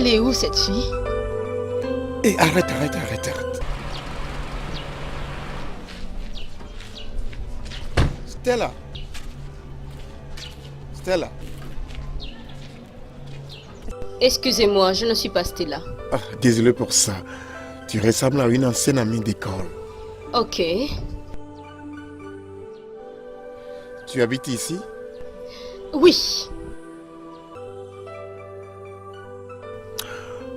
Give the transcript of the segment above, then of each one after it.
Elle est où cette fille? Et arrête. Stella. Excusez-moi, je ne suis pas Stella. Ah, désolé pour ça. Tu ressembles à une ancienne amie d'école. Ok. Tu habites ici? Oui.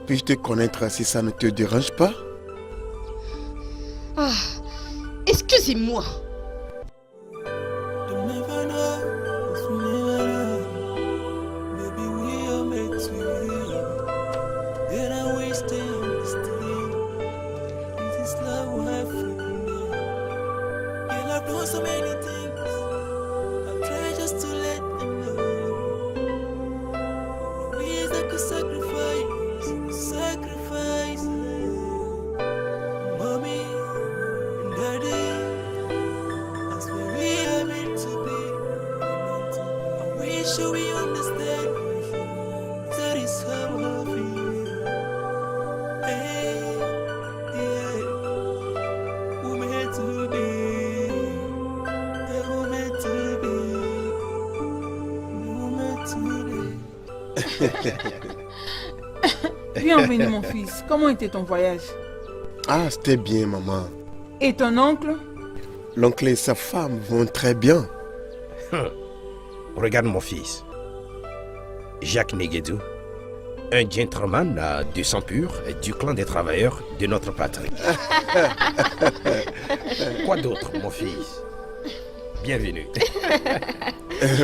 Puis-je te connaître si ça ne te dérange pas? Ah, excusez-moi. Bienvenue mon fils, comment était ton voyage? Ah, c'était bien, maman. Et ton oncle? L'oncle et sa femme vont très bien. Regarde mon fils. Jacques Néguédou, un gentleman de sang pur du clan des travailleurs de notre patrie. Quoi d'autre, mon fils? Bienvenue.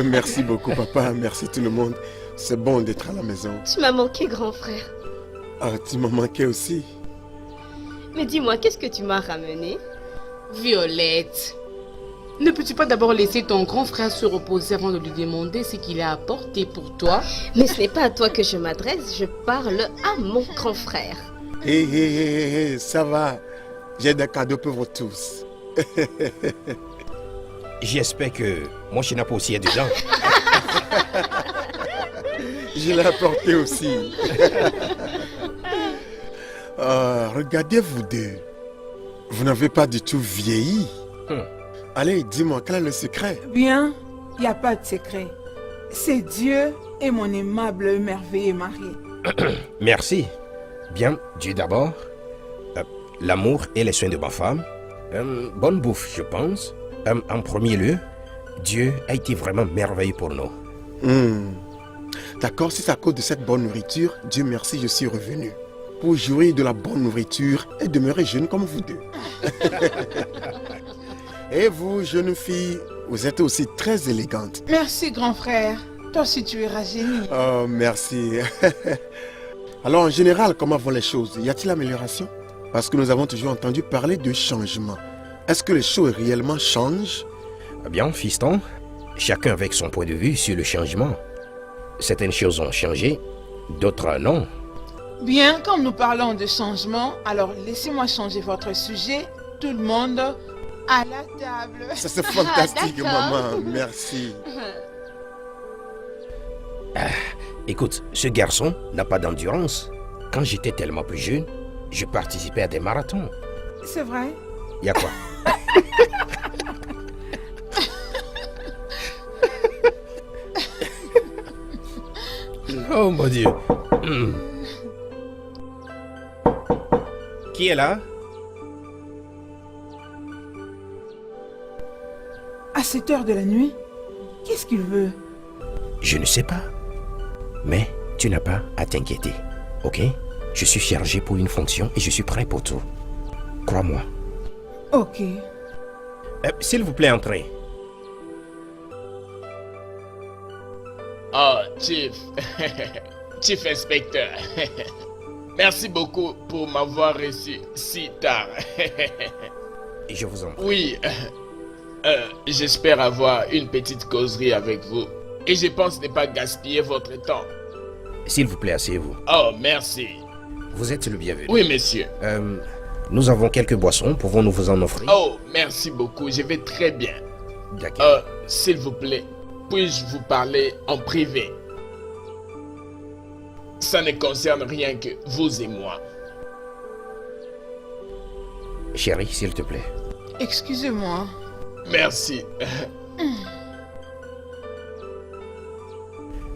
Merci beaucoup, papa. Merci tout le monde. C'est bon d'être à la maison. Tu m'as manqué, grand frère. Ah, tu m'as manqué aussi. Mais dis-moi, qu'est-ce que tu m'as ramené? Violette, ne peux-tu pas d'abord laisser ton grand frère se reposer avant de lui demander ce qu'il a apporté pour toi? Mais ce n'est pas à toi que je m'adresse, je parle à mon grand frère. Hé, ça va. J'ai des cadeaux pour vous tous. J'espère que mon chenape aussi est dedans. Je l'ai apporté aussi. Regardez vous deux. Vous n'avez pas du tout vieilli. Allez, dis-moi, quel est le secret? Bien, il n'y a pas de secret. C'est Dieu et mon aimable et merveilleux mari. Merci. Bien, Dieu d'abord. L'amour et les soins de ma femme. Bonne bouffe, je pense. En premier lieu, Dieu a été vraiment merveilleux pour nous. D'accord, si c'est à cause de cette bonne nourriture, Dieu merci, je suis revenu. Pour jouir de la bonne nourriture et demeurer jeune comme vous deux. Et vous, jeune fille, vous êtes aussi très élégante. Merci grand frère, toi aussi tu es rajeuni. Oh, merci. Alors en général, comment vont les choses? Y a-t-il amélioration? Parce que nous avons toujours entendu parler de changement. Est-ce que les choses réellement changent? Bien, fiston, chacun avec son point de vue sur le changement. Certaines choses ont changé, d'autres non. Bien, comme nous parlons de changement, alors laissez-moi changer votre sujet. Tout le monde à la table. Ça c'est fantastique, maman. Merci. Écoute, ce garçon n'a pas d'endurance. Quand j'étais tellement plus jeune, je participais à des marathons. C'est vrai? Y a quoi? Oh mon Dieu. Qui est là? À cette heure de la nuit? Qu'est-ce qu'il veut? Je ne sais pas. Mais tu n'as pas à t'inquiéter, ok? Je suis chargé pour une fonction et je suis prêt pour tout. Crois-moi. Ok. S'il vous plaît, entrez. Oh, Chief. Chief Inspecteur. Merci beaucoup pour m'avoir reçu si tard. Je vous en prie. Oui. J'espère avoir une petite causerie avec vous. Et je pense ne pas gaspiller votre temps. S'il vous plaît, asseyez-vous. Oh, merci. Vous êtes le bienvenu. Oui, monsieur. Nous avons quelques boissons. Pouvons-nous vous en offrir? Oh, merci beaucoup. Je vais très bien. D'accord. S'il vous plaît, puis-je vous parler en privé? Ça ne concerne rien que vous et moi. Chérie, s'il te plaît. Excusez-moi. Merci.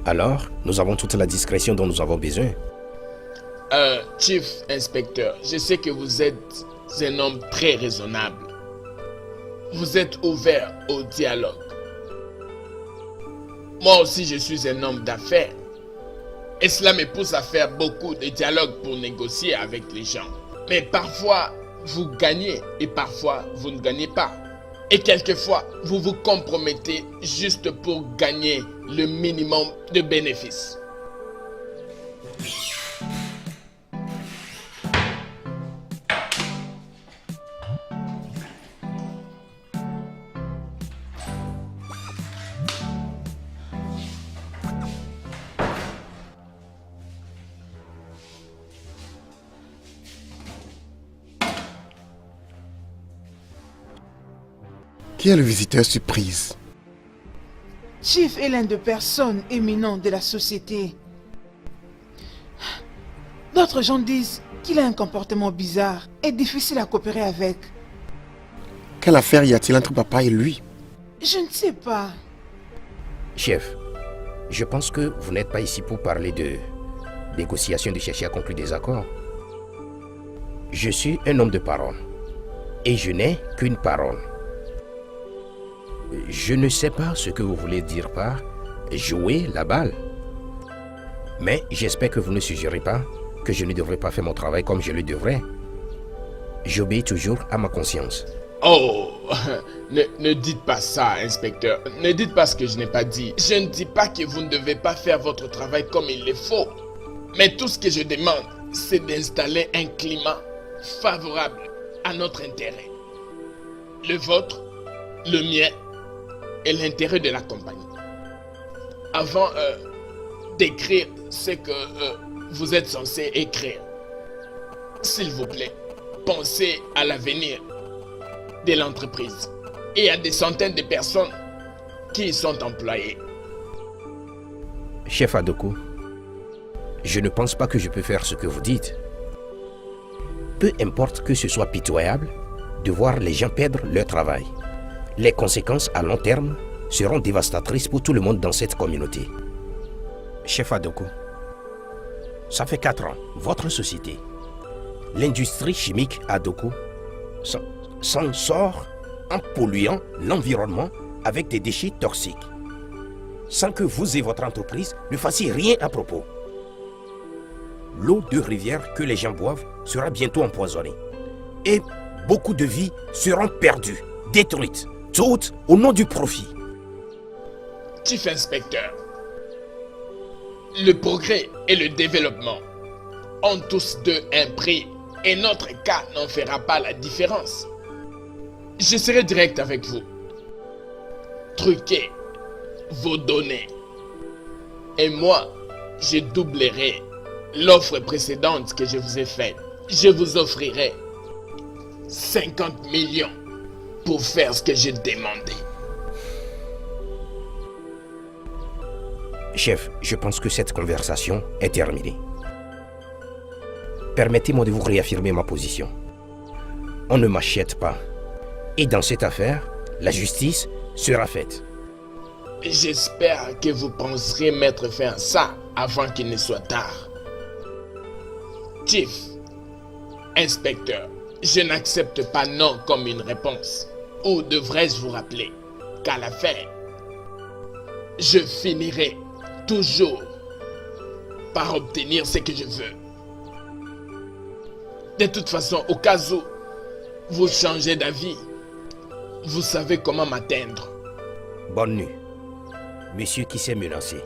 Alors, nous avons toute la discrétion dont nous avons besoin. Chief Inspecteur, je sais que vous êtes un homme très raisonnable. Vous êtes ouvert au dialogue. Moi aussi, je suis un homme d'affaires. Et cela me pousse à faire beaucoup de dialogues pour négocier avec les gens. Mais parfois, vous gagnez et parfois, vous ne gagnez pas. Et quelquefois, vous vous compromettez juste pour gagner le minimum de bénéfices. Qui est le visiteur surprise? Chief est l'un des personnes éminentes de la société. D'autres gens disent qu'il a un comportement bizarre et difficile à coopérer avec. Quelle affaire y a-t-il entre papa et lui? Je ne sais pas. Chef, je pense que vous n'êtes pas ici pour parler de négociations, de chercher à conclure des accords. Je suis un homme de parole. Et je n'ai qu'une parole. Je ne sais pas ce que vous voulez dire par jouer la balle. Mais j'espère que vous ne suggérez pas que je ne devrais pas faire mon travail comme je le devrais. J'obéis toujours à ma conscience. Oh, ne dites pas ça, inspecteur. Ne dites pas ce que je n'ai pas dit. Je ne dis pas que vous ne devez pas faire votre travail comme il le faut. Mais tout ce que je demande, c'est d'installer un climat favorable à notre intérêt. Le vôtre, le mien et l'intérêt de la compagnie. Avant d'écrire ce que vous êtes censé écrire, s'il vous plaît, pensez à l'avenir de l'entreprise et à des centaines de personnes qui y sont employées. Chef Adoku, je ne pense pas que je peux faire ce que vous dites. Peu importe que ce soit pitoyable de voir les gens perdre leur travail. Les conséquences à long terme seront dévastatrices pour tout le monde dans cette communauté. Chef Adoku, ça fait 4 ans, votre société, l'industrie chimique Adoku, s'en sort en polluant l'environnement avec des déchets toxiques, sans que vous et votre entreprise ne fassiez rien à propos. L'eau de rivière que les gens boivent sera bientôt empoisonnée. Et beaucoup de vies seront perdues, détruites, toutes au nom du profit. Chief Inspecteur, le progrès et le développement ont tous deux un prix et notre cas n'en fera pas la différence. Je serai direct avec vous. Truquez vos données. Et moi, je doublerai l'offre précédente que je vous ai faite. Je vous offrirai 50 millions pour faire ce que j'ai demandé. Chef, je pense que cette conversation est terminée. Permettez-moi de vous réaffirmer ma position. On ne m'achète pas. Et dans cette affaire, la justice sera faite. J'espère que vous penserez mettre fin à ça avant qu'il ne soit tard. Chief, Inspecteur, je n'accepte pas non comme une réponse. Ou devrais-je vous rappeler qu'à la fin, je finirai toujours par obtenir ce que je veux. De toute façon, au cas où vous changez d'avis, vous savez comment m'atteindre. Bonne nuit, monsieur qui s'est menacé.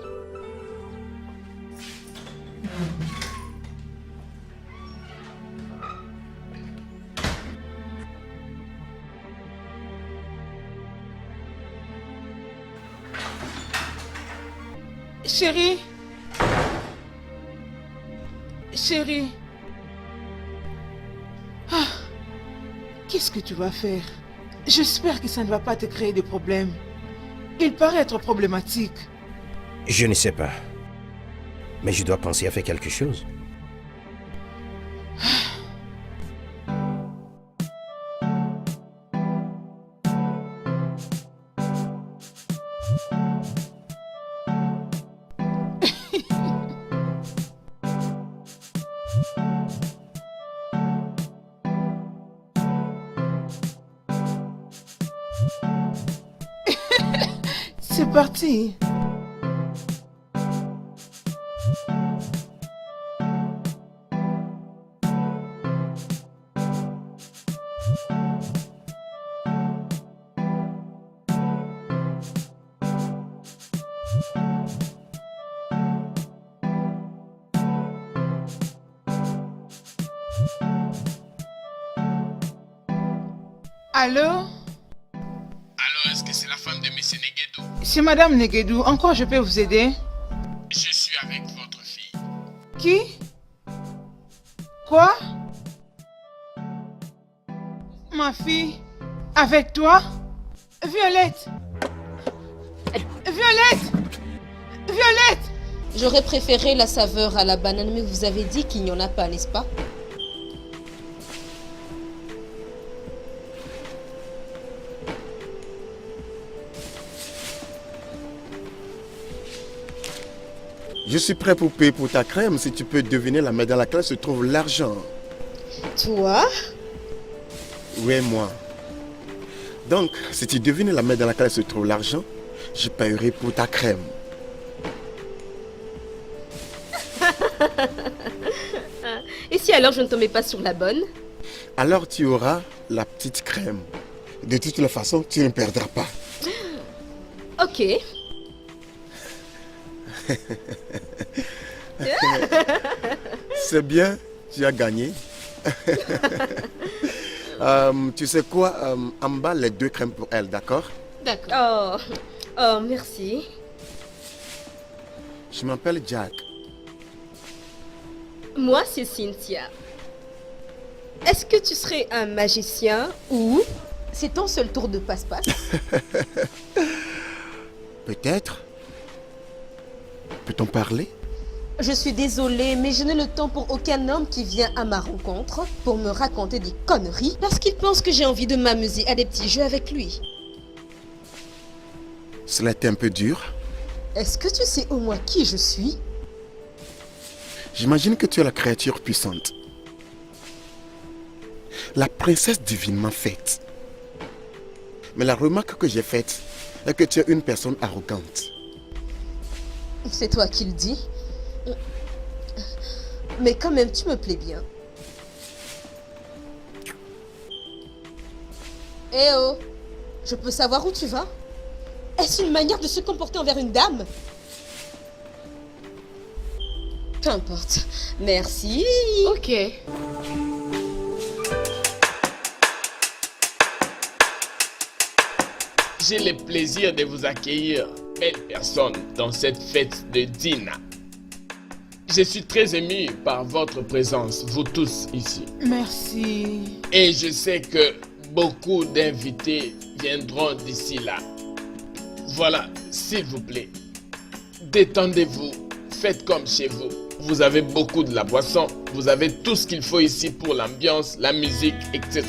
Chérie. Chérie. Ah, qu'est-ce que tu vas faire? J'espère que ça ne va pas te créer de problèmes. Il paraît être problématique. Je ne sais pas. Mais je dois penser à faire quelque chose. C'est parti. Allô? Alors, est-ce que c'est la femme de M. Negedou? C'est Madame Negedou. Encore, je peux vous aider? Je suis avec votre fille. Qui? Quoi? Ma fille? Avec toi? Violette? Violette? Violette? J'aurais préféré la saveur à la banane, mais vous avez dit qu'il n'y en a pas, n'est-ce pas? Je suis prêt pour payer pour ta crème si tu peux deviner la main dans laquelle se trouve l'argent. Toi? Oui, moi. Donc, si tu devines la main dans laquelle se trouve l'argent, je paierai pour ta crème. Et si alors je ne tombais pas sur la bonne? Alors tu auras la petite crème. De toute la façon, tu ne perdras pas. Ok. C'est bien, tu as gagné. Tu sais quoi, emballe les 2 crèmes pour elle, d'accord? D'accord. Oh, merci. Je m'appelle Jack. Moi, c'est Cynthia. Est-ce que tu serais un magicien ou c'est ton seul tour de passe-passe? Peut-être. Peut-on parler? Je suis désolée, mais je n'ai le temps pour aucun homme qui vient à ma rencontre pour me raconter des conneries parce qu'il pense que j'ai envie de m'amuser à des petits jeux avec lui. Cela est un peu dur. Est-ce que tu sais au moins qui je suis? J'imagine que tu es la créature puissante. La princesse divinement faite. Mais la remarque que j'ai faite est que tu es une personne arrogante. C'est toi qui le dis. Mais quand même, tu me plais bien. Eh oh, je peux savoir où tu vas? Est-ce une manière de se comporter envers une dame? Peu importe. Merci. Ok. J'ai le plaisir de vous accueillir, belle personne, dans cette fête de Dina. Je suis très ému par votre présence, vous tous ici. Merci. Et je sais que beaucoup d'invités viendront d'ici là. Voilà, s'il vous plaît, détendez-vous, faites comme chez vous. Vous avez beaucoup de la boisson, vous avez tout ce qu'il faut ici pour l'ambiance, la musique, etc.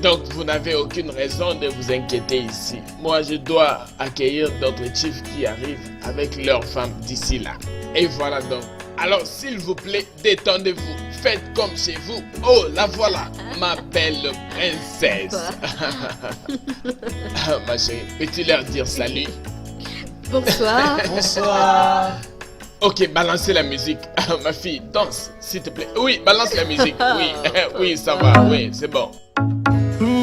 Donc vous n'avez aucune raison de vous inquiéter ici. Moi je dois accueillir d'autres chiefs qui arrivent avec leurs femmes d'ici là. Et voilà donc. Alors s'il vous plaît, détendez-vous, faites comme chez vous. Oh la voilà, ma belle princesse. Ma chérie, peux-tu leur dire salut? Bonsoir. Bonsoir. Ok, balancez la musique. Ma fille, danse, s'il te plaît. Oui, balance la musique. Oui, oui, ça va. Oui, c'est bon.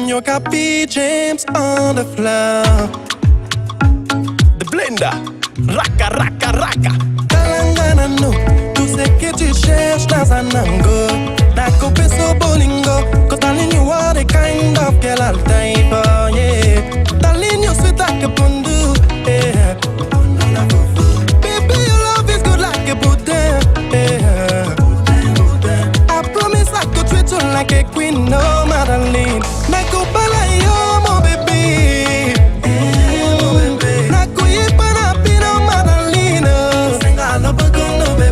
Your copy James on the floor. The blender. Raka, raka, raka. Talangana no. Tout ce que tu cherches dans un ango. Da cope so bolingo. Cause darling you are the kind of girl I'll die for, yeah. Darling you sweet like a pundu, yeah. Baby your love is good like a Buddha, yeah. I promise I could treat you like a queen, no Madeline. Nako pala yo mo baby, Nako ye pana pino Madeline. Singa no bagono baby.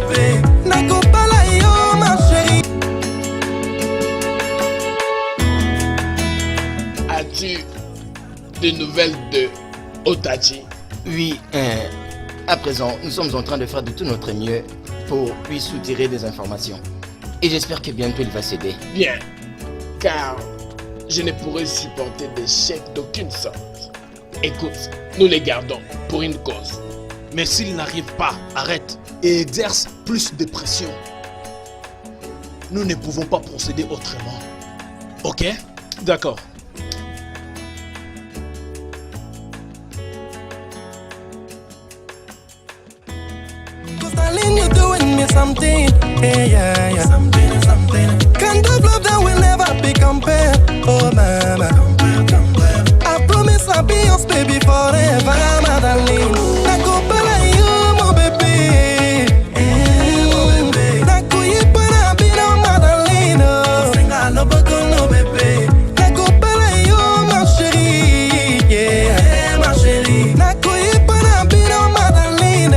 des nouvelles de Otachi? Oui, à présent, nous sommes en train de faire de tout notre mieux pour lui soutirer des informations. Et j'espère que bientôt il va céder. Bien, car je ne pourrais supporter des chèques d'aucune sorte. Écoute, nous les gardons pour une cause. Mais s'il n'arrive pas, arrête et exerce plus de pression. Nous ne pouvons pas procéder autrement. Ok? D'accord. Darling, you're doing me something. Hey, yeah, yeah. Something. Kind of love that will never be compared. Oh, mama. I promise I'll be yours, baby, forever, my darling. Nakupenda you, my baby. Nakuyipenda bino, my darling. Singa no boko no baby. Nakupenda you, ma chérie. Yeah, ma chérie. Nakuyipenda bino, my darling.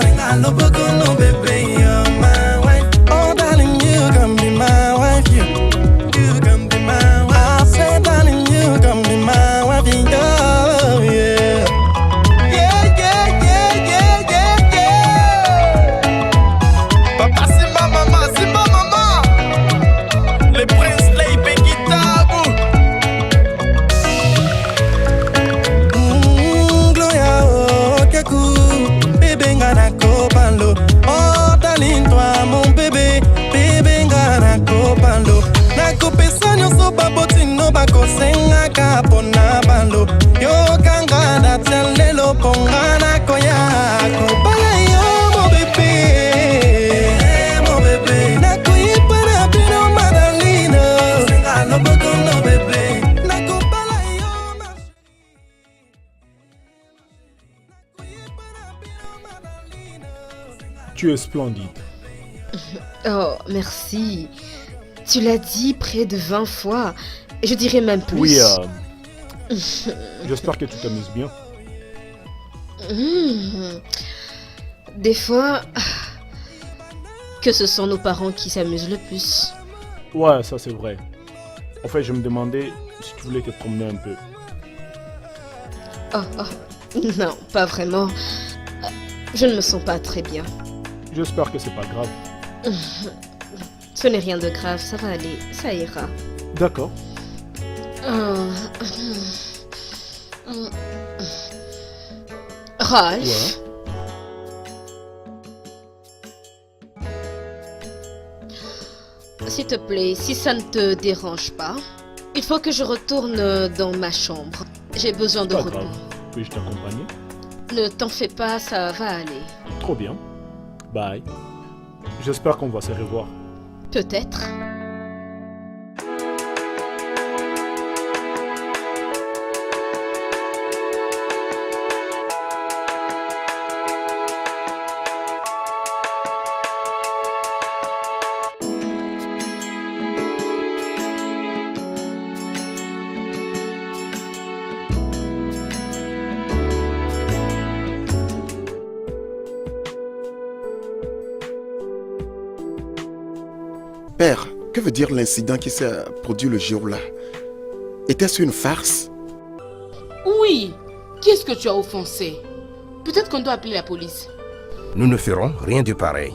Singa no boko no baby. You're my wife. Oh, darling, you can be my wife. You can be my wife. I said, darling, you can be my wife. Oh, yeah. Yeah, yeah, yeah, yeah, yeah, yeah. Papa Simba, mama. Le prince Leipé Guitabu. Gloria, oh, kaku. Bébé ngana kopalo. Oh, darling, toi, mon bébé. Bébé ngana kopalo. Nakopesa nyonso babotino bakosenga kapona balo. Yo kangana telelo pongana koya. Kopala yo, mon bébé. Mon bébé. Nakoyipana bino madalino. Senga no boko no bébé. Nakopala yo, ma Tu es splendide. Oh, merci. Tu l'as dit près de 20 fois. Et je dirais même plus. Oui, j'espère que tu t'amuses bien. Des fois, que ce sont nos parents qui s'amusent le plus. Ouais, ça c'est vrai. En fait, je me demandais si tu voulais te promener un peu. Oh, non, pas vraiment. Je ne me sens pas très bien. J'espère que c'est pas grave. Ce n'est rien de grave, ça va aller, ça ira. D'accord. Ralph. S'il te plaît, si ça ne te dérange pas, il faut que je retourne dans ma chambre. J'ai besoin de Pas repos. grave. Puis-je t'accompagner? Ne t'en fais pas, ça va aller. Trop bien. Bye. J'espère qu'on va se revoir. Peut-être. Père, que veut dire l'incident qui s'est produit le jour-là? Était-ce une farce? Oui. Qu'est-ce que tu as offensé? Peut-être qu'on doit appeler la police. Nous ne ferons rien de pareil.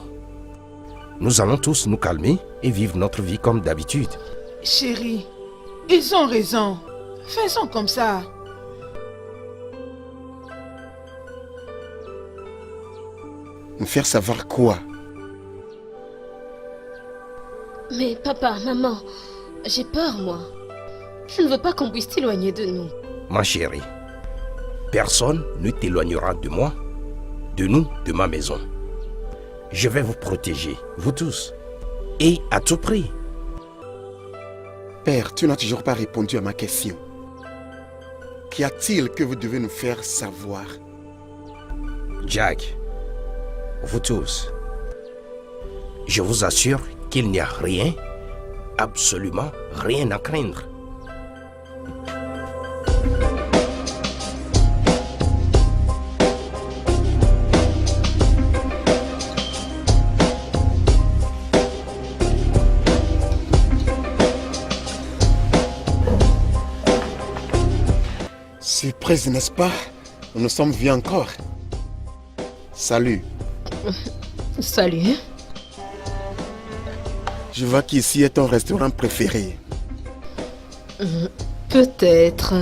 Nous allons tous nous calmer et vivre notre vie comme d'habitude. Chérie, ils ont raison. Faisons comme ça. Me faire savoir quoi? Mais papa, maman, j'ai peur, moi. Je ne veux pas qu'on puisse t'éloigner de nous. Ma chérie, personne ne t'éloignera de moi, de nous, de ma maison. Je vais vous protéger, vous tous, et à tout prix. Père, tu n'as toujours pas répondu à ma question. Qu'y a-t-il que vous devez nous faire savoir? Jack, vous tous, je vous assure qu'il n'y a rien, absolument rien à craindre. C'est surprise, n'est-ce pas? Nous sommes vus encore. Salut. Salut. Je vois qu'ici est ton restaurant préféré. Peut-être.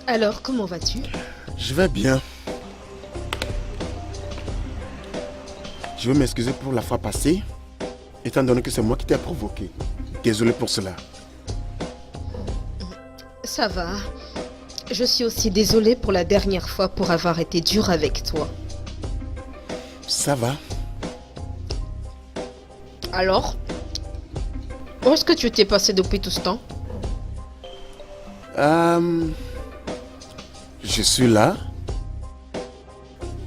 Alors, comment vas-tu? Je vais bien. Je veux m'excuser pour la fois passée, étant donné que c'est moi qui t'ai provoqué. Désolé pour cela. Ça va. Je suis aussi désolée pour la dernière fois pour avoir été dure avec toi. Ça va. Alors, où est-ce que tu t'es passé depuis tout ce temps? Je suis là,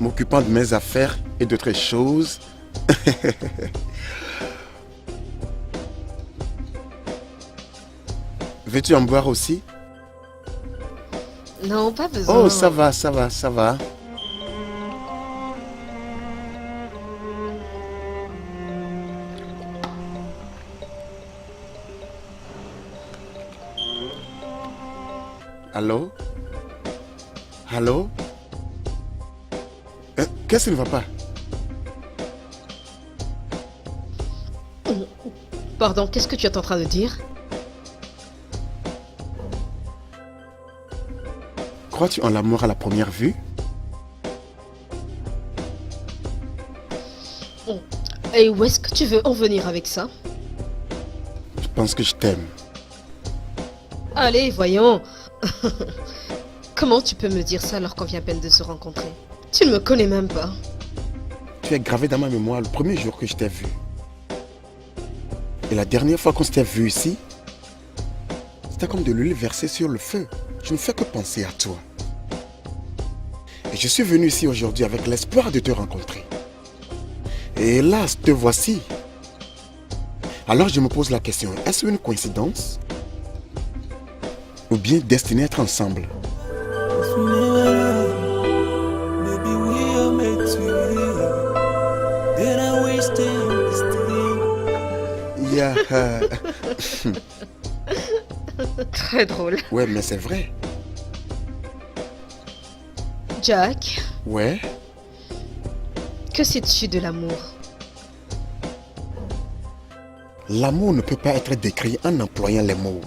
m'occupant de mes affaires et d'autres choses. Veux-tu en boire aussi? Non, pas besoin. Oh, ça va, ça va, ça va. Allô? Allô? Qu'est-ce qui ne va pas? Pardon, qu'est-ce que tu es en train de dire? Crois-tu en l'amour à la première vue? Et où est-ce que tu veux en venir avec ça? Je pense que je t'aime. Allez, voyons. Comment tu peux me dire ça alors qu'on vient à peine de se rencontrer? Tu ne me connais même pas. Tu es gravé dans ma mémoire le premier jour que je t'ai vu. Et la dernière fois qu'on s'était vu ici, c'était comme de l'huile versée sur le feu. Je ne fais que penser à toi. Et je suis venu ici aujourd'hui avec l'espoir de te rencontrer. Et hélas, te voici. Alors je me pose la question, est-ce une coïncidence? Ou bien destiné à être ensemble? Yeah. Très drôle. Ouais, mais c'est vrai. Jack, Ouais. que sais-tu de l'amour? L'amour ne peut pas être décrit en employant les mots.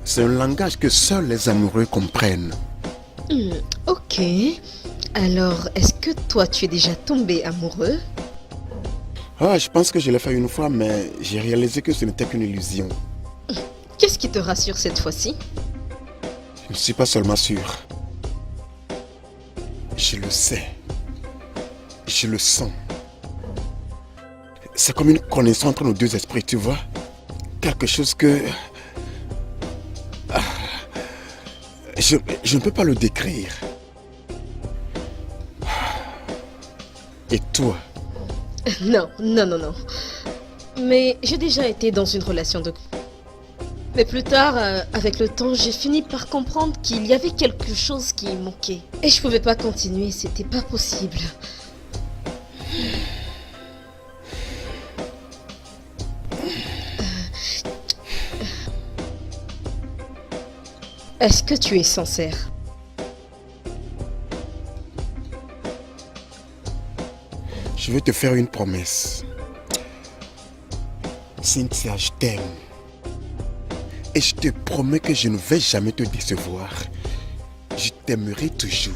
C'est un langage que seuls les amoureux comprennent. Ok. Alors, est-ce que toi, tu es déjà tombé amoureux? Ah, je pense que je l'ai fait une fois, mais j'ai réalisé que ce n'était qu'une illusion. Qu'est-ce qui te rassure cette fois-ci? Je ne suis pas seulement sûr. Je le sais. Je le sens. C'est comme une connexion entre nos deux esprits, tu vois? Quelque chose que... Je ne peux pas le décrire. Et toi? Non, non, non, non. Mais j'ai déjà été dans une relation de... Mais plus tard, avec le temps, j'ai fini par comprendre qu'il y avait quelque chose qui manquait. Et je pouvais pas continuer, c'était pas possible. Est-ce que tu es sincère? Je veux te faire une promesse. Cynthia, je t'aime. Et je te promets que je ne vais jamais te décevoir. Je t'aimerai toujours.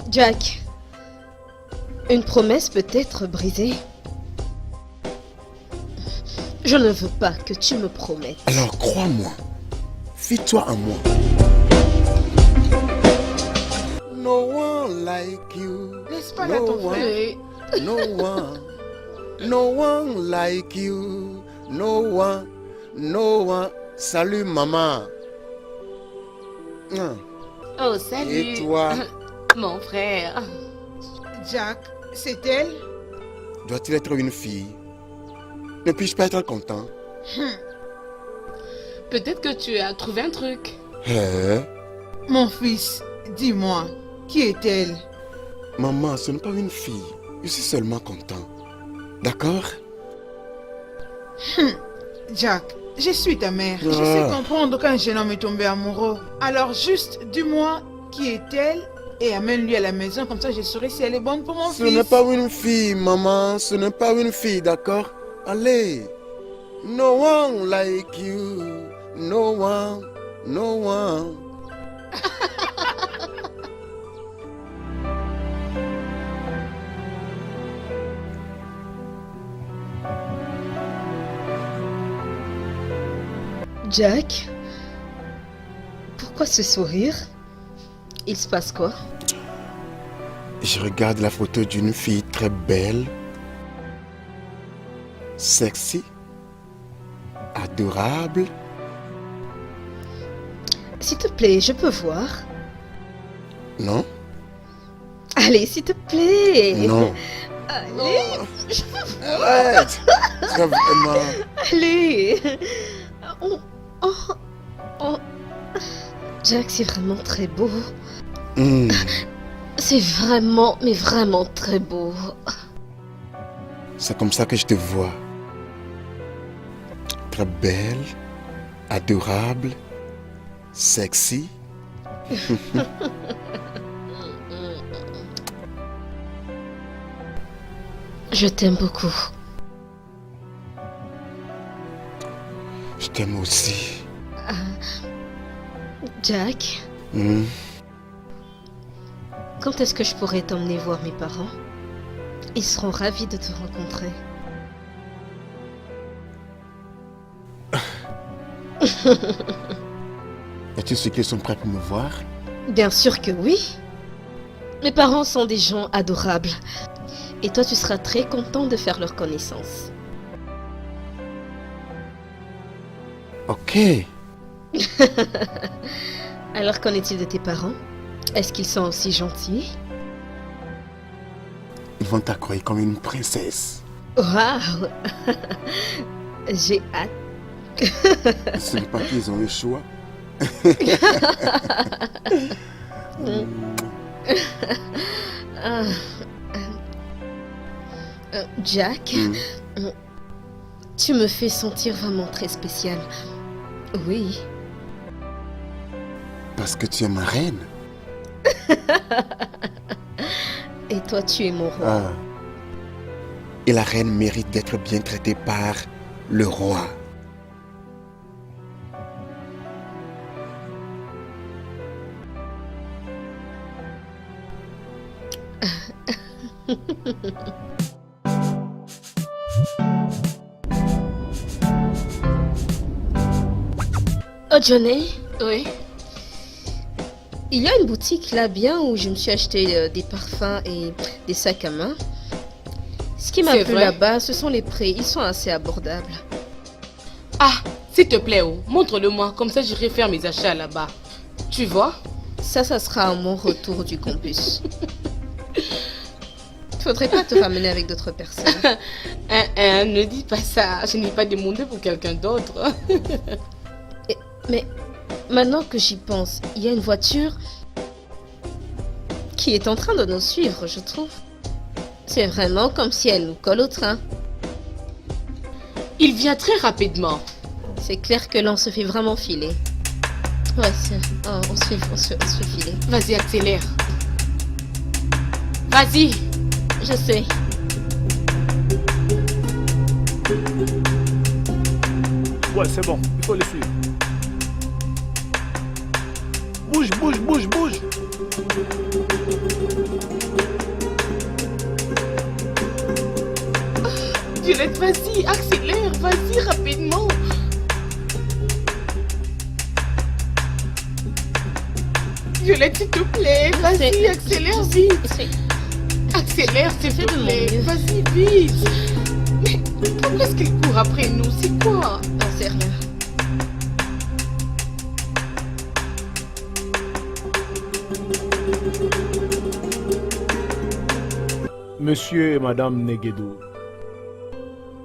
Jack, une promesse peut être brisée. Je ne veux pas que tu me promettes. Alors crois-moi. Fie-toi en moi. No one like you. Laisse pas là ton frère. No one. No one like you. No one. No one. Salut maman. Oh, salut. Et toi? Mon frère. Jack, c'est elle? Doit-il être une fille? Ne puis-je pas être content? Peut-être que tu as trouvé un truc. Mon fils, dis-moi, qui est-elle? Maman, ce n'est pas une fille. Je suis seulement content. D'accord? Jack, je suis ta mère. Je sais comprendre quand un jeune homme est tombé amoureux. Alors juste, dis-moi qui est-elle et amène-lui à la maison, comme ça je saurai si elle est bonne pour mon Ce fils. n'est pas une fille, maman. Ce n'est pas une fille, d'accord? Allez. No one like you. No one. No one. Jack, pourquoi ce sourire? Il se passe quoi? Je regarde la photo d'une fille très belle, sexy, adorable. S'il te plaît, je peux voir? Non? Allez, s'il te plaît. Non. Allez, je veux voir. Arrête. Très vraiment. Allez. Oh. Jack, c'est vraiment très beau. C'est vraiment, mais vraiment très beau. C'est comme ça que je te vois. Très belle, adorable, sexy. Je t'aime beaucoup. Je t'aime aussi. Jack, quand est-ce que je pourrais t'emmener voir mes parents? Ils seront ravis de te rencontrer. Es-tu sûr qu'ils sont prêts pour me voir? Bien sûr que oui. Mes parents sont des gens adorables. Et toi, tu seras très content de faire leur connaissance. Ok. Alors, qu'en est-il de tes parents? Est-ce qu'ils sont aussi gentils? Ils vont t'accueillir comme une princesse. Waouh! J'ai hâte. Ce n'est pas qu'ils ont le choix. Jack, tu me fais sentir vraiment très spécial. Oui. Parce que tu es ma reine. Et toi, tu es mon roi. Et la reine mérite d'être bien traitée par le roi. Oh Johnny, Oui. il y a une boutique là bien où je me suis acheté des parfums et des sacs à main. Ce qui m'a C'est plu vrai? là-bas, ce sont les prix. Ils sont assez abordables. Ah, s'il te plaît, montre-le-moi, comme ça j'irai faire mes achats là-bas. Tu vois? Ça sera à mon retour du campus. Faudrait pas te ramener avec d'autres personnes. Ne dis pas ça, je n'ai pas demandé pour quelqu'un d'autre. Mais maintenant que j'y pense, il y a une voiture qui est en train de nous suivre, je trouve. C'est vraiment comme si elle nous colle au train. Il vient très rapidement. C'est clair que là, on se fait vraiment filer. Ouais, on se fait filer. Vas-y, accélère. Vas-y. Je sais. Ouais, c'est bon, il faut les suivre. Bouge, bouge, bouge, bouge. Violette, vas-y, accélère, vas-y, rapidement. Violette, s'il te plaît, vas-y, accélère vite. Accélère, s'il te plaît, vas-y, vite. Mais pourquoi est-ce qu'il court après nous? C'est quoi? Non, c'est rien. Monsieur et Madame Neguedo,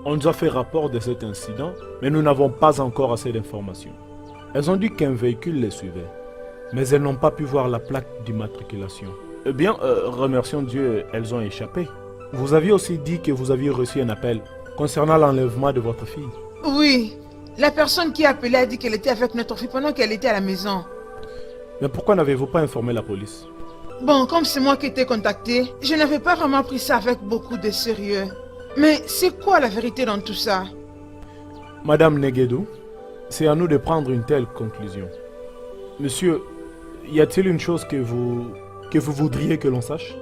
on nous a fait rapport de cet incident, mais nous n'avons pas encore assez d'informations. Elles ont dit qu'un véhicule les suivait, mais elles n'ont pas pu voir la plaque d'immatriculation. Eh bien, remercions Dieu, elles ont échappé. Vous aviez aussi dit que vous aviez reçu un appel concernant l'enlèvement de votre fille. Oui, La personne qui a appelé a dit qu'elle était avec notre fille pendant qu'elle était à la maison. Mais pourquoi n'avez-vous pas informé la police? Bon, comme c'est moi qui ai été contacté, je n'avais pas vraiment pris ça avec beaucoup de sérieux. Mais c'est quoi la vérité dans tout ça? Madame Negedou, c'est à nous de prendre une telle conclusion. Monsieur, y a-t-il une chose que vous voudriez que l'on sache?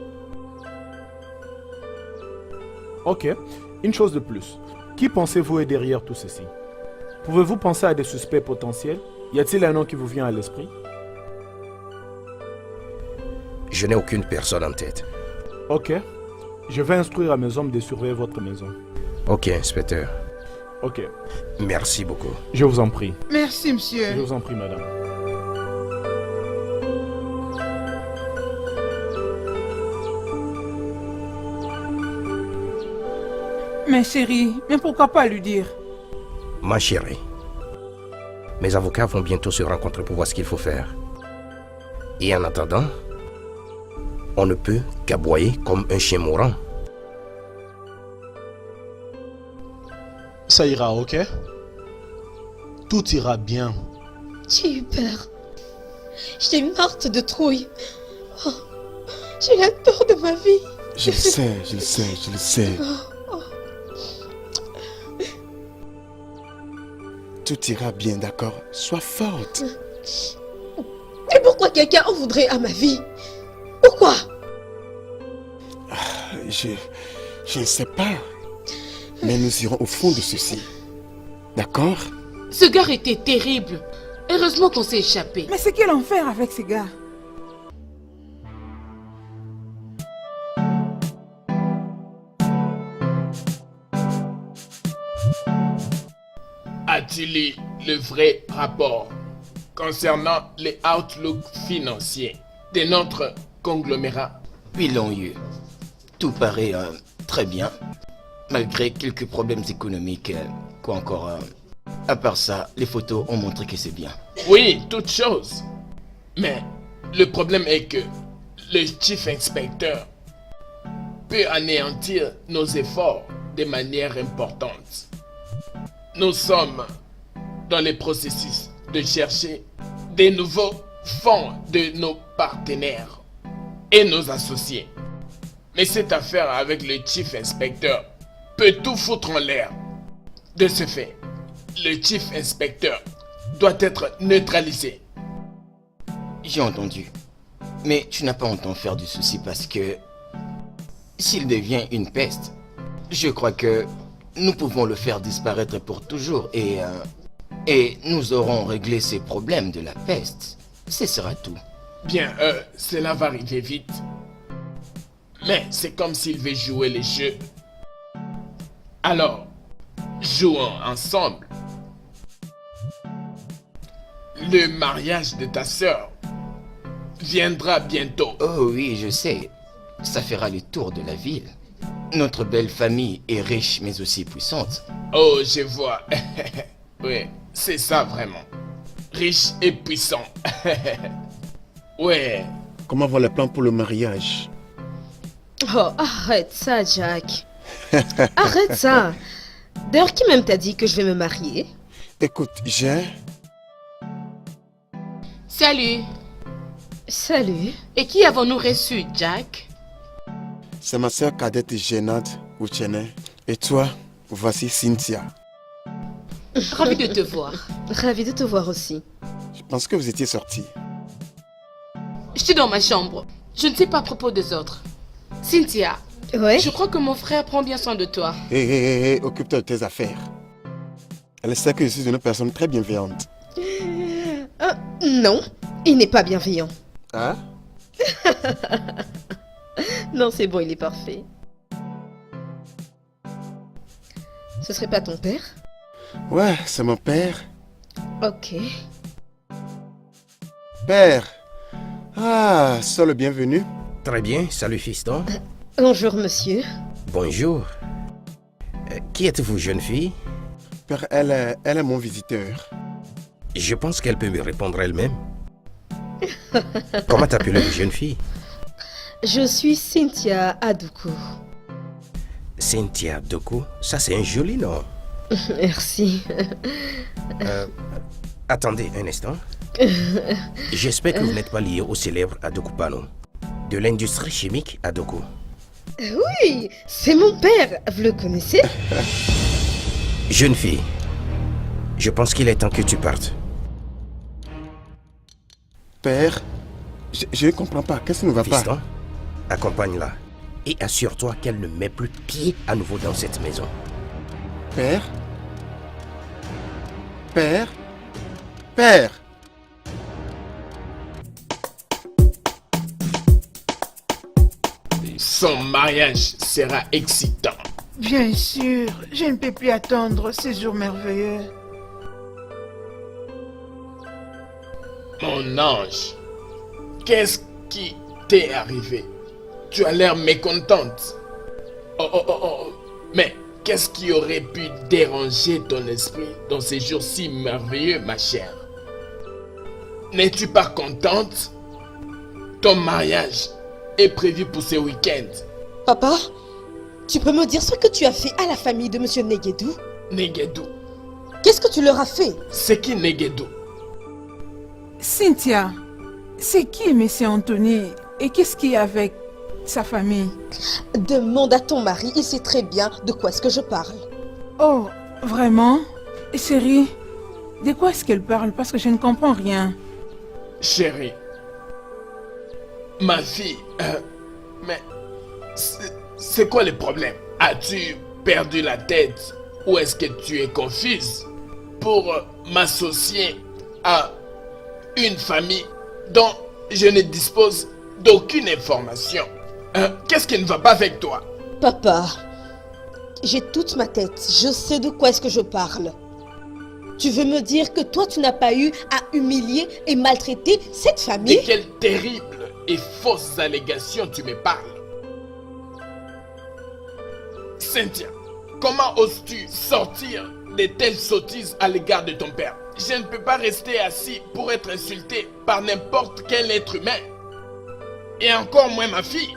Ok, une chose de plus. Qui pensez-vous est derrière tout ceci? Pouvez-vous penser à des suspects potentiels? Y a-t-il un nom qui vous vient à l'esprit? Je n'ai aucune personne en tête. Ok. Je vais instruire à mes hommes de surveiller votre maison. Ok, inspecteur. Ok. Merci beaucoup. Je vous en prie. Merci, monsieur. Je vous en prie, madame. Mais chérie, mais pourquoi pas lui dire? Ma chérie, mes avocats vont bientôt se rencontrer pour voir ce qu'il faut faire. Et en attendant, on ne peut qu'aboyer comme un chien mourant. Ça ira, ok? Tout ira bien. J'ai eu peur. J'étais morte de trouille. Oh, j'ai la peur de ma vie. Je le sais, je le sais, je le sais. Tout ira bien, d'accord? Sois forte. Mais pourquoi quelqu'un en voudrait à ma vie? Pourquoi? Je ne sais pas. Mais nous irons au fond de ceci. D'accord? Ce gars était terrible. Heureusement qu'on s'est échappé. Mais c'est quel enfer avec ces gars? As-tu lu le vrai rapport concernant les outlooks financiers de notre conglomérat? Ils l'ont eu. Tout paraît très bien, malgré quelques problèmes économiques. Quoi encore à part ça, les photos ont montré que c'est bien. Oui, toute chose. Mais le problème est que le chief inspecteur peut anéantir nos efforts de manière importante. Nous sommes dans le processus de chercher des nouveaux fonds de nos partenaires et nos associés. Mais cette affaire avec le chief inspecteur peut tout foutre en l'air. De ce fait, le chief inspecteur doit être neutralisé. J'ai entendu. Mais tu n'as pas entendu faire du souci parce que s'il devient une peste, je crois que nous pouvons le faire disparaître pour toujours et nous aurons réglé ces problèmes de la peste. Ce sera tout. Bien, cela va arriver vite. Mais c'est comme s'il veut jouer les jeux. Alors, jouons ensemble. Le mariage de ta sœur viendra bientôt. Oh oui, je sais. Ça fera le tour de la ville. Notre belle famille est riche mais aussi puissante. Oh, je vois. Oui, c'est ça vraiment. Riche et puissant. Ouais. Comment vont les plans pour le mariage? Oh, arrête ça, Jack. Arrête ça. D'ailleurs, qui même t'a dit que je vais me marier? Écoute, j'ai... Salut. Salut. Et qui avons-nous reçu, Jack? C'est ma soeur cadette gênante, Uchene. Et toi, voici Cynthia. Ravi de te voir. Ravi de te voir aussi. Je pense que vous étiez sortis. Je suis dans ma chambre. Je ne sais pas à propos des autres. Cynthia, Ouais? je crois que mon frère prend bien soin de toi. Hé, occupe-toi de tes affaires. Elle sait que je suis une personne très bienveillante. Non, il n'est pas bienveillant. Hein? Non, c'est bon, il est parfait. Ce serait pas ton père? Ouais, c'est mon père. Ok. Père! Ah, sois le bienvenu. Très bien, salut fiston. Bonjour, monsieur. Bonjour. Qui êtes-vous, jeune fille? Père, elle est mon visiteur. Je pense qu'elle peut me répondre elle-même. Comment t'appelles-tu, jeune fille? Je suis Cynthia Adoukou. Cynthia Doku, ça c'est un joli nom. Merci. Attendez un instant. J'espère que vous n'êtes pas lié au célèbre Adoko Pano, de l'industrie chimique Adoko. Oui, c'est mon père. Vous le connaissez? Jeune fille, je pense qu'il est temps que tu partes. Père, je ne comprends pas. Qu'est-ce qui ne va pas? Fiston, accompagne-la et assure-toi qu'elle ne met plus pied à nouveau dans cette maison. Père? Père? Père? Son mariage sera excitant. Bien sûr, je ne peux plus attendre ces jours merveilleux. Mon ange, qu'est-ce qui t'est arrivé? Tu as l'air mécontente. Oh, mais qu'est-ce qui aurait pu déranger ton esprit dans ces jours si merveilleux, ma chère? N'es-tu pas contente? Ton mariage est prévu pour ce week-end. Papa, tu peux me dire ce que tu as fait à la famille de Monsieur Negedou? Negedou. Qu'est-ce que tu leur as fait? C'est qui Negedou? Cynthia, c'est qui Monsieur Anthony et qu'est-ce qu'il y a avec sa famille? Demande à ton mari, il sait très bien de quoi est-ce que je parle. Oh, vraiment? Chérie, de quoi est-ce qu'elle parle? Parce que je ne comprends rien. Chérie, ma fille, mais c'est quoi le problème? As-tu perdu la tête ou est-ce que tu es confuse pour m'associer à une famille dont je ne dispose d'aucune information? Qu'est-ce qui ne va pas avec toi? Papa, j'ai toute ma tête, je sais de quoi est-ce que je parle. Tu veux me dire que toi tu n'as pas eu à humilier et maltraiter cette famille? De quelles terribles et fausses allégations tu me parles? Cynthia, comment oses-tu sortir de telles sottises à l'égard de ton père? Je ne peux pas rester assis pour être insulté par n'importe quel être humain. Et encore moins ma fille.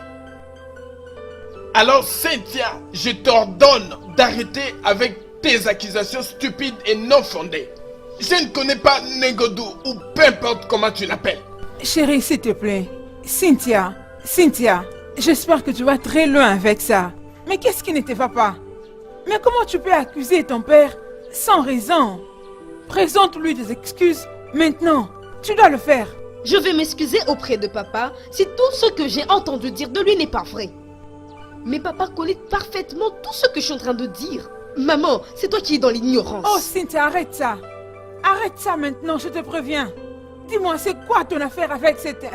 Alors Cynthia, je t'ordonne d'arrêter avec tes accusations stupides et non fondées. Je ne connais pas Negodou ou peu importe comment tu l'appelles. Chérie, s'il te plaît. Cynthia, j'espère que tu vas très loin avec ça. Mais qu'est-ce qui ne te va pas? Mais comment tu peux accuser ton père sans raison? Présente-lui des excuses maintenant. Tu dois le faire. Je vais m'excuser auprès de papa si tout ce que j'ai entendu dire de lui n'est pas vrai. Mais papa connaît parfaitement tout ce que je suis en train de dire. Maman, c'est toi qui es dans l'ignorance. Oh Cynthia, arrête ça. Arrête ça maintenant, je te préviens. Dis-moi, c'est quoi ton affaire avec cette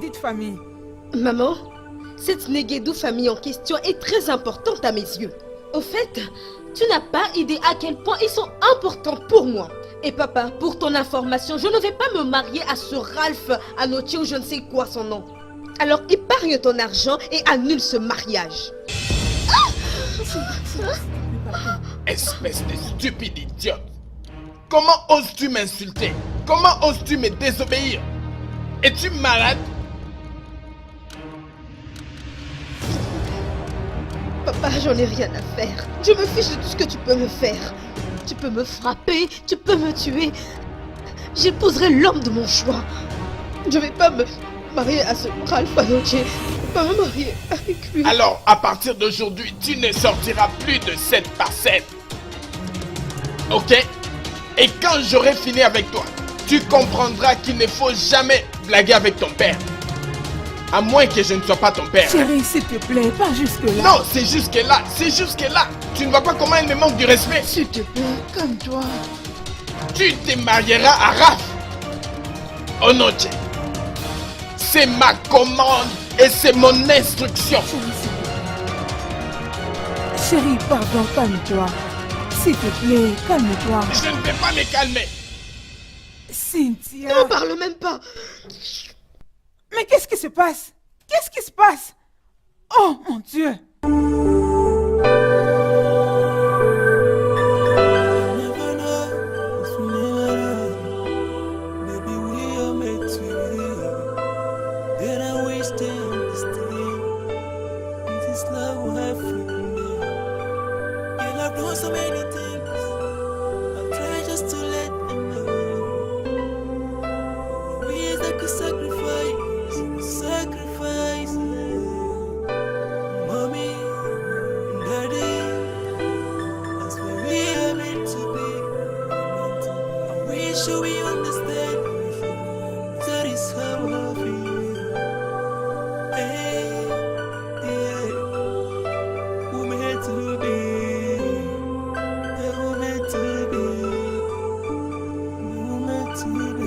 dite famille? Maman, cette Negedou famille en question est très importante à mes yeux. Au fait, tu n'as pas idée à quel point ils sont importants pour moi. Et papa, pour ton information, je ne vais pas me marier à ce Ralph Anochi ou je ne sais quoi son nom. Alors épargne ton argent et annule ce mariage. Espèce de stupide idiote. Comment oses-tu m'insulter? Comment oses-tu me désobéir? Es-tu malade? Papa, j'en ai rien à faire. Je me fiche de tout ce que tu peux me faire. Tu peux me frapper, tu peux me tuer. J'épouserai l'homme de mon choix. Je vais pas me marier à ce Ralph Anoche. Je vais pas me marier avec lui. Alors, à partir d'aujourd'hui, tu ne sortiras plus de cette parcelle. Ok? Et quand j'aurai fini avec toi, tu comprendras qu'il ne faut jamais blaguer avec ton père. À moins que je ne sois pas ton père. Chérie, s'il te plaît, pas jusque-là. Non, c'est jusque-là. C'est jusque-là. Tu ne vois pas comment il me manque du respect. S'il te plaît, calme-toi. Tu te marieras à Raph. Onoche. C'est ma commande et c'est mon instruction. Chérie, pardon, calme-toi. S'il te plaît, calme-toi. Je ne vais pas me calmer. Cynthia. Ne me parle même pas. Mais qu'est-ce qui se passe? Qu'est-ce qui se passe? Oh mon Dieu! So many things sure we understand. That is how I feel. Hey, yeah. We're meant to be. Yeah, we're meant to be. We're meant to be.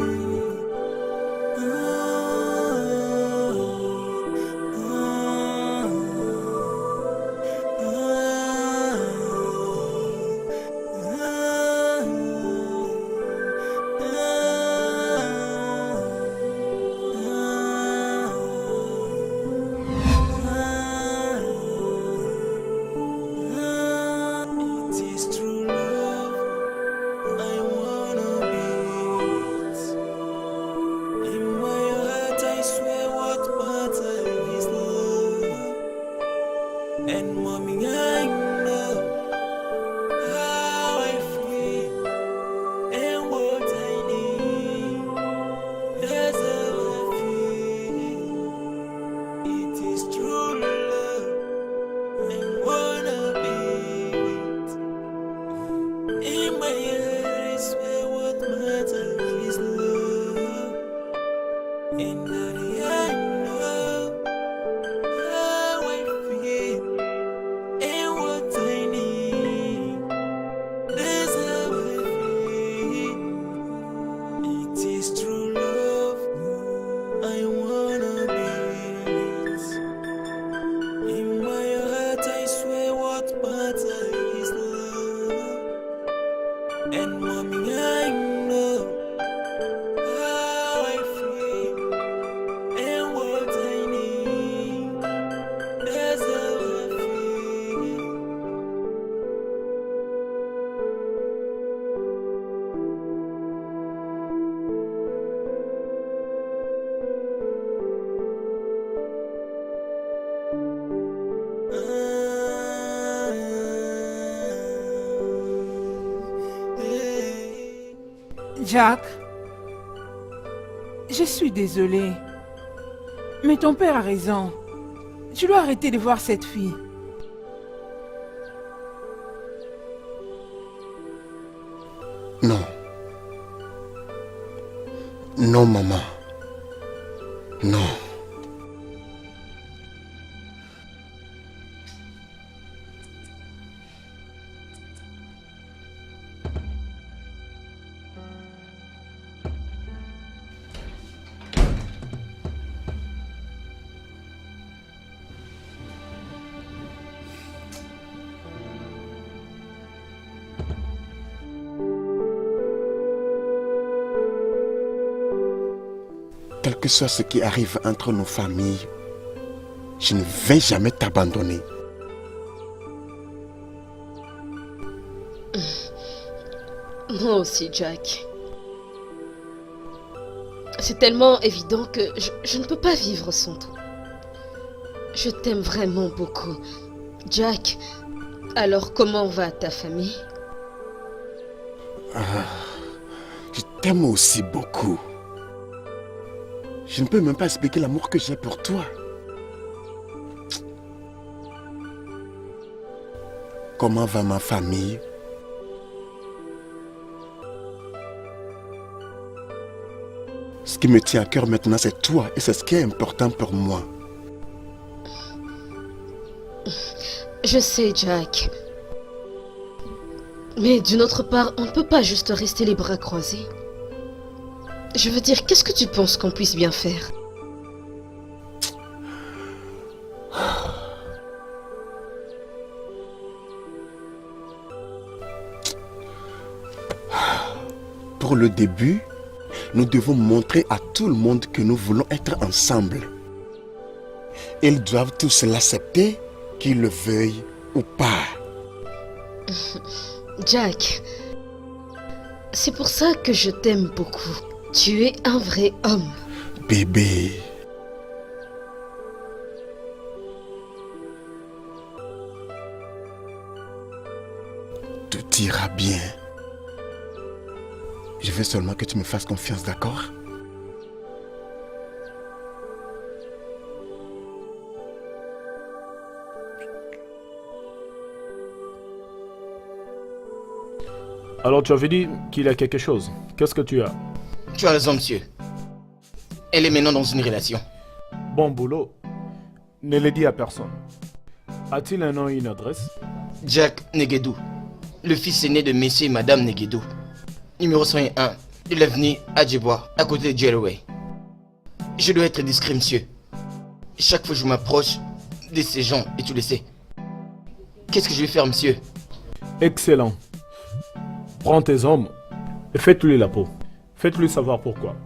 It is true love. I wanna be it. In my heart, I swear what matters is love. And mommy, I know how I feel and what I need. That's how I feel. It is true love. I wanna be it. In my heart, I swear what matters is love. And daddy, I know how I feel and what I need. That's how I feel. It is true love. I wanna be it. In my heart, I swear what matters is love. And mommy, I know how I feel and what I need. That's how I feel. Hey. Jack, je suis désolée. Mais ton père a raison. Tu dois arrêter de voir cette fille. Non. Non, maman. Non. Quel que soit ce qui arrive entre nos familles, je ne vais jamais t'abandonner. Moi aussi, Jack. C'est tellement évident que je ne peux pas vivre sans toi. Je t'aime vraiment beaucoup. Jack, alors comment va ta famille? Je t'aime aussi beaucoup. Je ne peux même pas expliquer l'amour que j'ai pour toi. Comment va ma famille? Ce qui me tient à cœur maintenant, c'est toi et c'est ce qui est important pour moi. Je sais, Jack. Mais d'une autre part, on ne peut pas juste rester les bras croisés. Je veux dire, qu'est-ce que tu penses qu'on puisse bien faire? Pour le début, nous devons montrer à tout le monde que nous voulons être ensemble. Ils doivent tous l'accepter, qu'ils le veuillent ou pas. Jack, c'est pour ça que je t'aime beaucoup. Tu es un vrai homme. Bébé. Tout ira bien. Je veux seulement que tu me fasses confiance, d'accord? Alors tu avais dit qu'il y a quelque chose. Qu'est-ce que tu as? Tu as raison, monsieur. Elle est maintenant dans une relation. Bon boulot. Ne le dis à personne. A-t-il un nom et une adresse? Jack Negedou, le fils aîné de monsieur et madame Negedou. Numéro 101 de l'avenue Adjebois, à côté de Jellaway. Je dois être discret, monsieur. Chaque fois que je m'approche de ces gens, et tu le sais. Qu'est-ce que je vais faire, monsieur? Excellent. Prends tes hommes et faites-lui la peau. Faites-lui savoir pourquoi.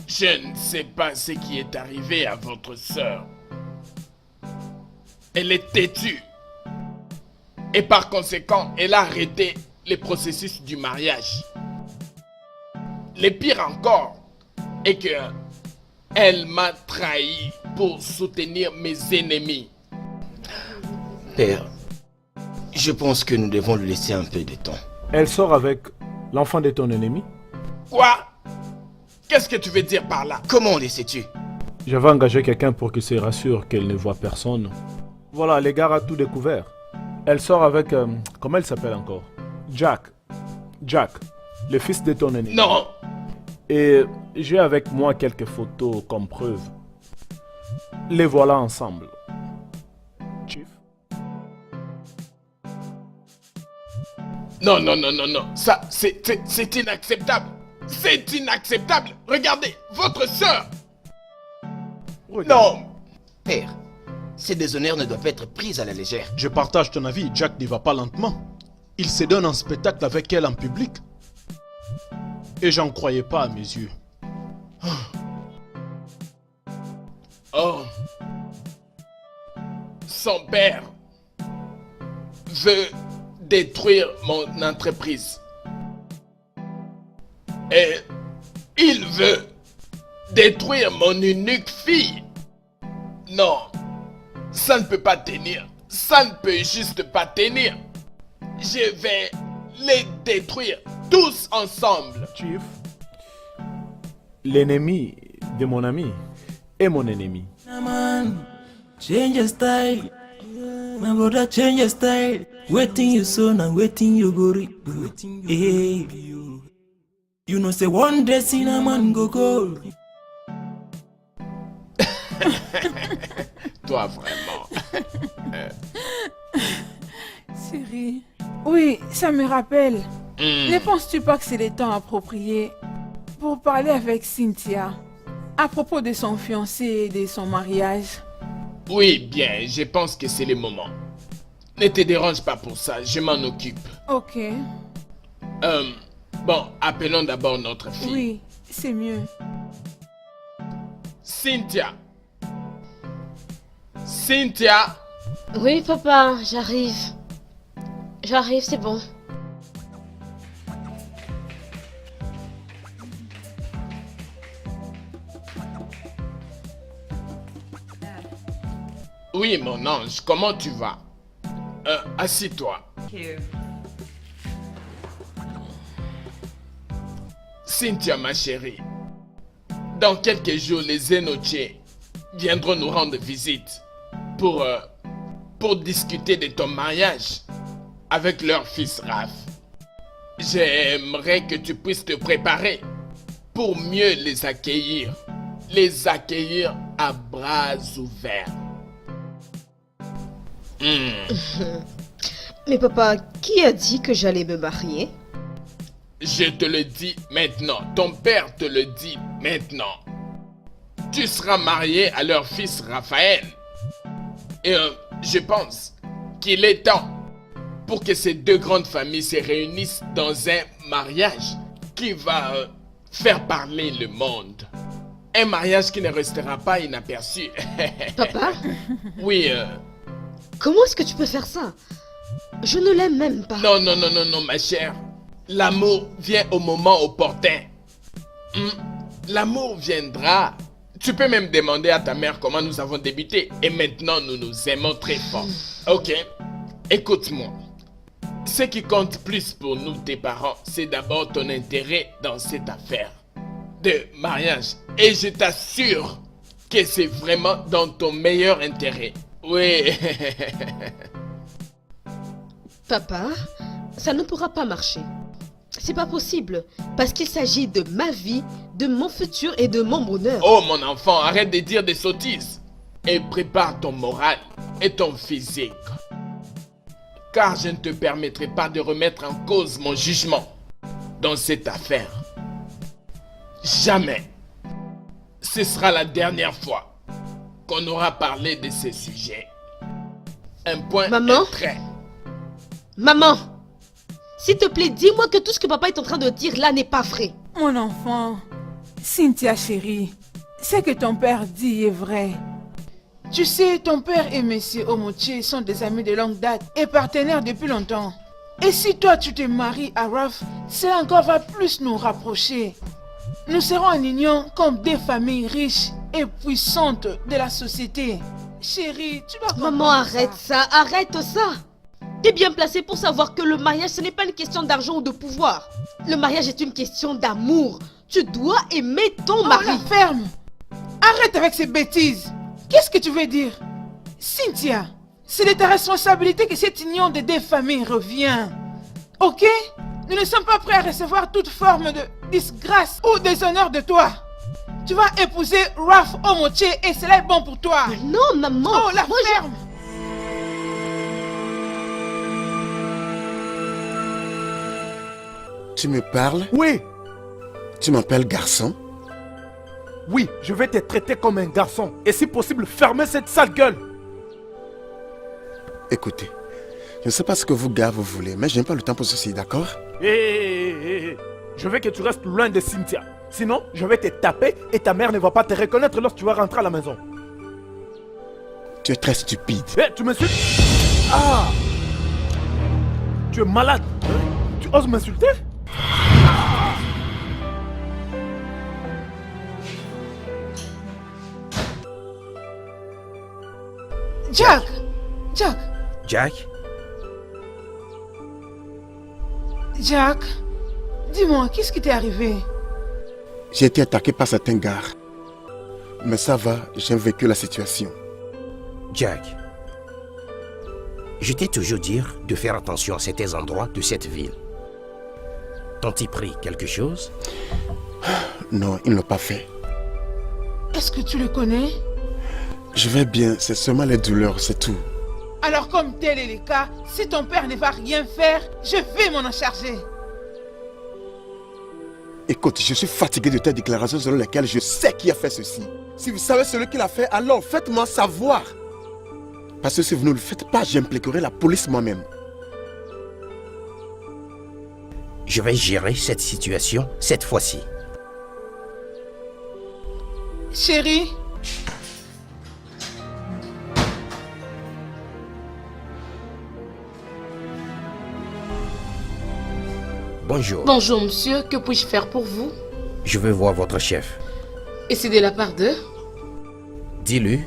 Je ne sais pas ce qui est arrivé à votre sœur. Elle est têtue. Et par conséquent, elle a arrêté le processus du mariage. Le pire encore est que elle m'a trahi pour soutenir mes ennemis. Père, je pense que nous devons lui laisser un peu de temps. Elle sort avec l'enfant de ton ennemi? Quoi? Qu'est-ce que tu veux dire par là? Comment le sais-tu? J'avais engagé quelqu'un pour qu'il se rassure qu'elle ne voit personne. Voilà, l'égard a tout découvert. Elle sort avec... comment elle s'appelle encore? Jack. Jack, le fils de ton ennemi. Non! Et j'ai avec moi quelques photos comme preuve. Les voilà ensemble. Chief? Non, non, non, non, non. Ça, c'est inacceptable. C'est inacceptable. Regardez, votre sœur. Non. Père, ces déshonneurs ne doivent pas être pris à la légère. Je partage ton avis, Jack ne va pas lentement. Il se donne en spectacle avec elle en public. Et j'en croyais pas à mes yeux. Oh. Son père veut détruire mon entreprise. Et il veut détruire mon unique fille. Non, ça ne peut pas tenir. Ça ne peut juste pas tenir. Je vais les détruire tous ensemble. Chief, l'ennemi de mon ami est mon ennemi. Man, change your style. My brother, change your style. Waiting you soon and waiting you go reap. Hey, you know say one day cinnamon go gold. Toi vraiment. Chérie. Oui, ça me rappelle. Ne penses-tu pas que c'est le temps approprié pour parler avec Cynthia à propos de son fiancé et de son mariage? Oui, bien, je pense que c'est le moment. Ne te dérange pas pour ça, je m'en occupe. Ok. Bon, appelons d'abord notre fille. Oui, c'est mieux. Cynthia. Cynthia. Oui, papa, j'arrive. J'arrive, c'est bon. Oui, mon ange, comment tu vas? Assis-toi. Cynthia, ma chérie, dans quelques jours, les Zénotiers viendront nous rendre visite pour discuter de ton mariage avec leur fils Raph. J'aimerais que tu puisses te préparer pour mieux les accueillir à bras ouverts. Mais papa, qui a dit que j'allais me marier? Je te le dis maintenant, ton père te le dit maintenant. Tu seras marié à leur fils Raphaël. Et je pense qu'il est temps pour que ces deux grandes familles se réunissent dans un mariage qui va faire parler le monde. Un mariage qui ne restera pas inaperçu. Papa? Oui, Comment est-ce que tu peux faire ça? Je ne l'aime même pas. Non, non, non, non, non, ma chère. L'amour vient au moment opportun. L'amour viendra. Tu peux même demander à ta mère comment nous avons débuté. Et maintenant, nous nous aimons très fort. Ok? Écoute-moi. Ce qui compte plus pour nous, tes parents, c'est d'abord ton intérêt dans cette affaire de mariage. Et je t'assure que c'est vraiment dans ton meilleur intérêt. Oui. Papa, ça ne pourra pas marcher. C'est pas possible, parce qu'il s'agit de ma vie, de mon futur et de mon bonheur. Oh mon enfant, arrête de dire des sottises. Et prépare ton moral et ton physique. Car je ne te permettrai pas de remettre en cause mon jugement dans cette affaire. Jamais. Ce sera la dernière fois qu'on aura parlé de ces sujets. Un point, Maman? un trait. Maman, s'il te plaît, dis-moi que tout ce que papa est en train de dire là n'est pas vrai. Mon enfant, Cynthia chérie, ce que ton père dit est vrai. Tu sais, ton père et Monsieur Omoche sont des amis de longue date et partenaires depuis longtemps. Et si toi tu te maries à Raph, cela encore va plus nous rapprocher. Nous serons en union comme des familles riches et puissantes de la société. Chérie, tu dois comprendre. Maman, arrête ça, arrête ça. T'es bien placée pour savoir que le mariage, ce n'est pas une question d'argent ou de pouvoir. Le mariage est une question d'amour. Tu dois aimer ton mari. La ferme. Arrête avec ces bêtises. Qu'est-ce que tu veux dire? Cynthia, c'est de ta responsabilité que cette union des deux familles revient. Ok? Nous ne sommes pas prêts à recevoir toute forme de disgrâce ou déshonneur de toi. Tu vas épouser Raph Omoche et cela est bon pour toi. Mais non, maman. Oh, la ferme. Tu me parles? Oui, Tu m'appelles garçon? oui, je vais te traiter comme un garçon. Et si possible, fermer cette sale gueule. Écoutez, je ne sais pas ce que vous gars vous voulez, mais je n'ai pas le temps pour ceci, d'accord? Hé, je veux que tu restes loin de Cynthia. Sinon, je vais te taper et ta mère ne va pas te reconnaître lorsque tu vas rentrer à la maison. Tu es très stupide. Hé, tu m'insultes? Ah! Tu es malade, hein? Tu oses m'insulter? Jack, Jack, dis-moi, qu'est-ce qui t'est arrivé? J'ai été attaqué par certains gars. Mais ça va, j'ai vécu la situation. Jack, je t'ai toujours dit de faire attention à certains endroits de cette ville. T'ont-ils pris quelque chose? Non, ils ne l'ont pas fait. Est-ce que tu le connais? Je vais bien, c'est seulement les douleurs, c'est tout. Alors comme tel est le cas, si ton père ne va rien faire, je vais m'en charger. Écoute, je suis fatigué de tes déclarations selon lesquelles je sais qui a fait ceci. Si vous savez celui qui l'a fait, alors faites-moi savoir. Parce que si vous ne le faites pas, j'impliquerai la police moi-même. Je vais gérer cette situation cette fois-ci. Chérie, Bonjour. Bonjour monsieur, que puis-je faire pour vous? Je veux voir votre chef. Et c'est de la part de? Dis-lui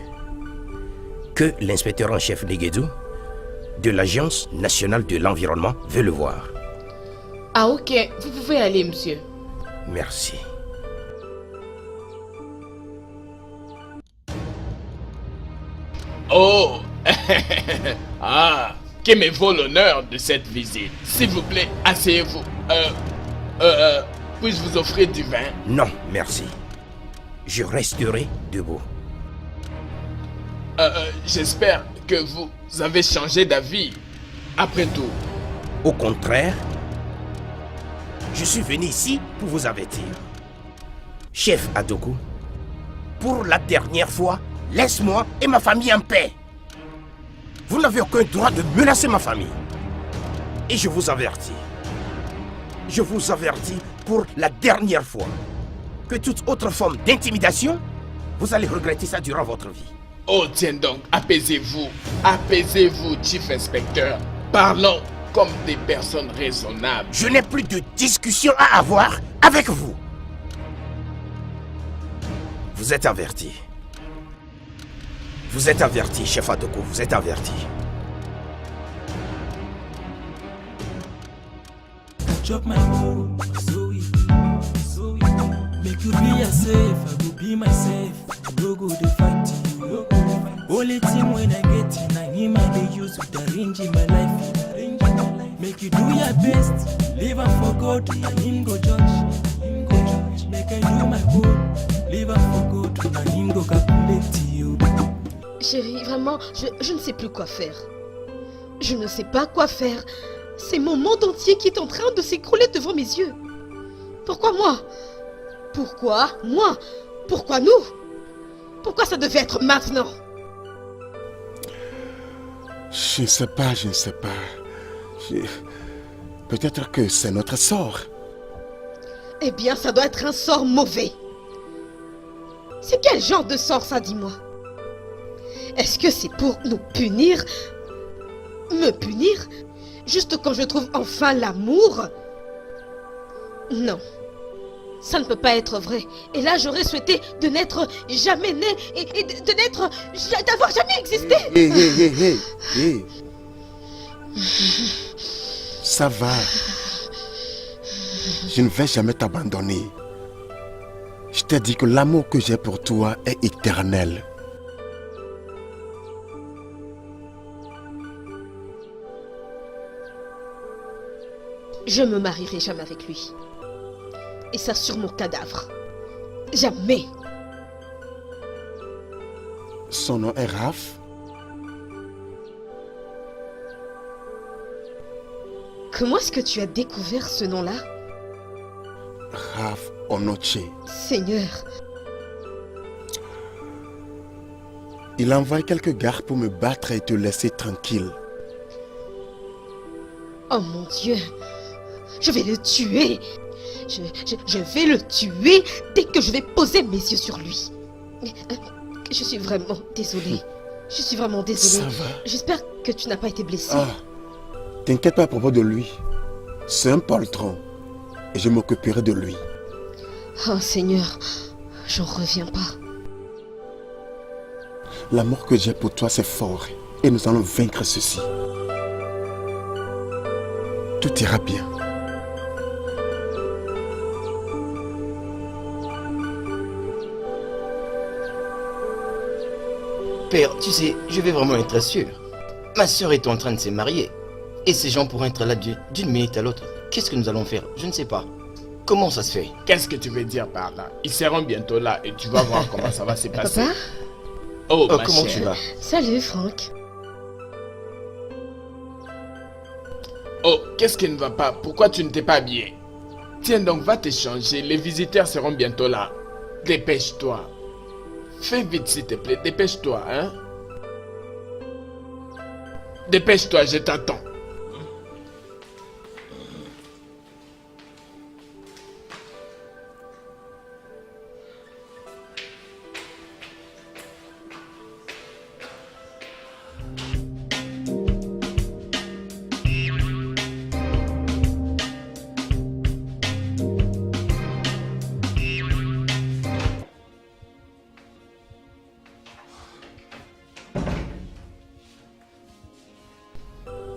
que l'inspecteur en chef Negedou de l'Agence nationale de l'environnement veut le voir. Ah ok, vous pouvez aller monsieur. Merci. Oh. Ah, que me vaut l'honneur de cette visite. S'il vous plaît, asseyez-vous. Puis-je vous offrir du vin? Non, merci. Je resterai debout. J'espère que vous avez changé d'avis. Après tout. Au contraire, je suis venu ici pour vous avertir. Chef Adoku, pour la dernière fois, laisse-moi et ma famille en paix. Vous n'avez aucun droit de menacer ma famille. Et je vous avertis. Je vous avertis pour la dernière fois que toute autre forme d'intimidation, vous allez regretter ça durant votre vie. Oh, tiens donc, apaisez-vous. Apaisez-vous, Chief Inspecteur. Parlons comme des personnes raisonnables. Je n'ai plus de discussion à avoir avec vous. Vous êtes averti. Vous êtes averti, chef Adoko, vous êtes averti. Chop my bone, so easy, so easy. Make you be yourself, I go be myself. No no go dey fight you. Only thing when I get in, I him I dey use to arrange in my life. Make you do your best, leave am for God, and him go judge. Make I do my own, leave am for God, and him go calculate you. Chérie, vraiment, je ne sais plus quoi faire. Je ne sais pas quoi faire. C'est mon monde entier qui est en train de s'écrouler devant mes yeux. Pourquoi moi? Pourquoi moi? Pourquoi nous? Pourquoi ça devait être maintenant? Je ne sais pas, je ne sais pas. Peut-être que c'est notre sort. Eh bien, ça doit être un sort mauvais. C'est quel genre de sort ça, dis-moi? Est-ce que c'est pour nous punir? Me punir? Juste quand je trouve enfin l'amour? Non. Ça ne peut pas être vrai. Et là, j'aurais souhaité de n'être jamais né et d'avoir jamais existé. Hé. Ça va. Je ne vais jamais t'abandonner. Je t'ai dit que l'amour que j'ai pour toi est éternel. Je me marierai jamais avec lui. Et ça sur mon cadavre. Jamais. Son nom est Raph. Comment est-ce que tu as découvert ce nom-là? Raph Onoche. Seigneur. Il envoie quelques gardes pour me battre et te laisser tranquille. Oh mon Dieu. Je vais le tuer. Je vais le tuer dès que je vais poser mes yeux sur lui. Je suis vraiment désolée. Je suis vraiment désolée. Ça va. J'espère que tu n'as pas été blessé. Ah, t'inquiète pas à propos de lui. C'est un poltron. Et je m'occuperai de lui. Oh Seigneur, j'en reviens pas. L'amour que j'ai pour toi, c'est fort. Et nous allons vaincre ceci. Tout ira bien. Père, tu sais, je vais vraiment être sûr. Ma soeur est en train de se marier. Et ces gens pourront être là d'une minute à l'autre. Qu'est-ce que nous allons faire? Je ne sais pas. Comment ça se fait? Qu'est-ce que tu veux dire par là? Ils seront bientôt là et tu vas voir comment ça va se passer. Papa? Oh, ma comment chère. tu vas? Salut Franck. Oh, qu'est-ce qui ne va pas? Pourquoi tu ne t'es pas habillé? Tiens donc, va te changer. Les visiteurs seront bientôt là. Dépêche-toi. Fais vite s'il te plaît. Dépêche-toi, hein? Dépêche-toi, je t'attends.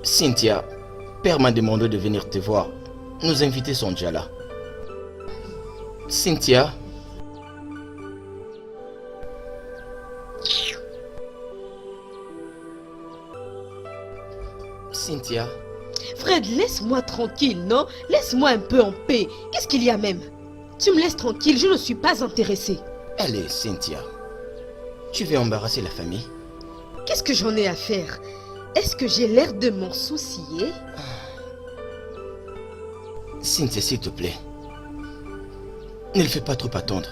Cynthia, Père m'a demandé de venir te voir. Nos invités sont déjà là. Cynthia. Cynthia. Fred, laisse-moi tranquille, non? Laisse-moi un peu en paix. Qu'est-ce qu'il y a même? Tu me laisses tranquille, je ne suis pas intéressée. Allez, Cynthia. Tu veux embarrasser la famille? Qu'est-ce que j'en ai à faire? Est-ce que j'ai l'air de m'en soucier? Cynthia, s'il te plaît. Ne le fais pas trop attendre.